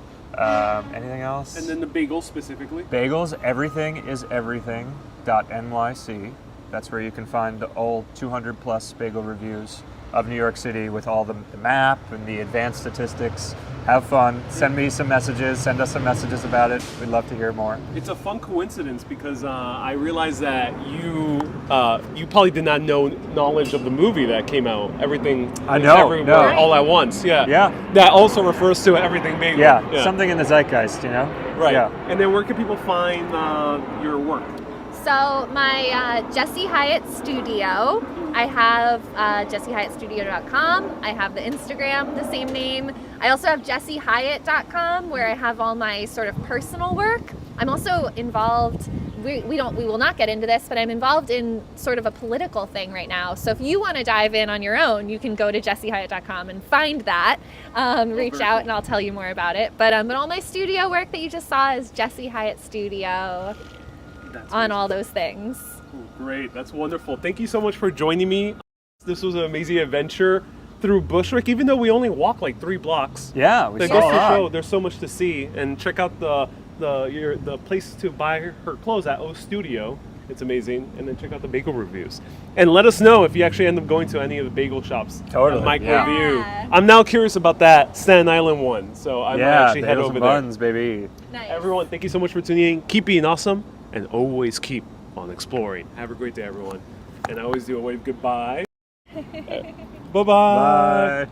Anything else? And then the bagel specifically. Bagels. Everything is everything. .nyc. That's where you can find the old 200 plus bagel reviews of New York City with all the map and the advanced statistics. Have fun. Send me some messages. Send us some messages about it. We'd love to hear more. It's a fun coincidence because I realized that you probably did not know knowledge of the movie that came out. Everything I is know, everywhere no. all at once. Yeah. Yeah. That also refers to everything bagel. Yeah. Something in the zeitgeist, you know? Right. Yeah. And then where can people find your work? So my Jessi Highet Studio, I have JessiHighetStudio.com. I have the Instagram, the same name. I also have JessiHighet.com where I have all my sort of personal work. I'm also involved. We will not get into this, but I'm involved in sort of a political thing right now. So if you want to dive in on your own, you can go to JessiHighet.com and find that. Reach out and I'll tell you more about it. But all my studio work that you just saw is Jessi Highet Studio. That's On all those things. Great. That's wonderful. Thank you so much for joining me. This was an amazing adventure through Bushwick, even though we only walked like 3 blocks. Yeah, we That saw goes a to lot. show there's so much to see. And check out the place to buy her clothes at O Studio. It's amazing. And then check out the bagel reviews. And let us know if you actually end up going to any of the bagel shops. Totally, that Mike yeah. review. Yeah. I'm now curious about that Staten Island one. So I might Yeah, actually head bagels over and there. buns, baby. Nice. Everyone, thank you so much for tuning in. Keep being awesome and always keep on exploring. Have a great day, everyone. And I always do a wave goodbye. Bye-bye. Bye.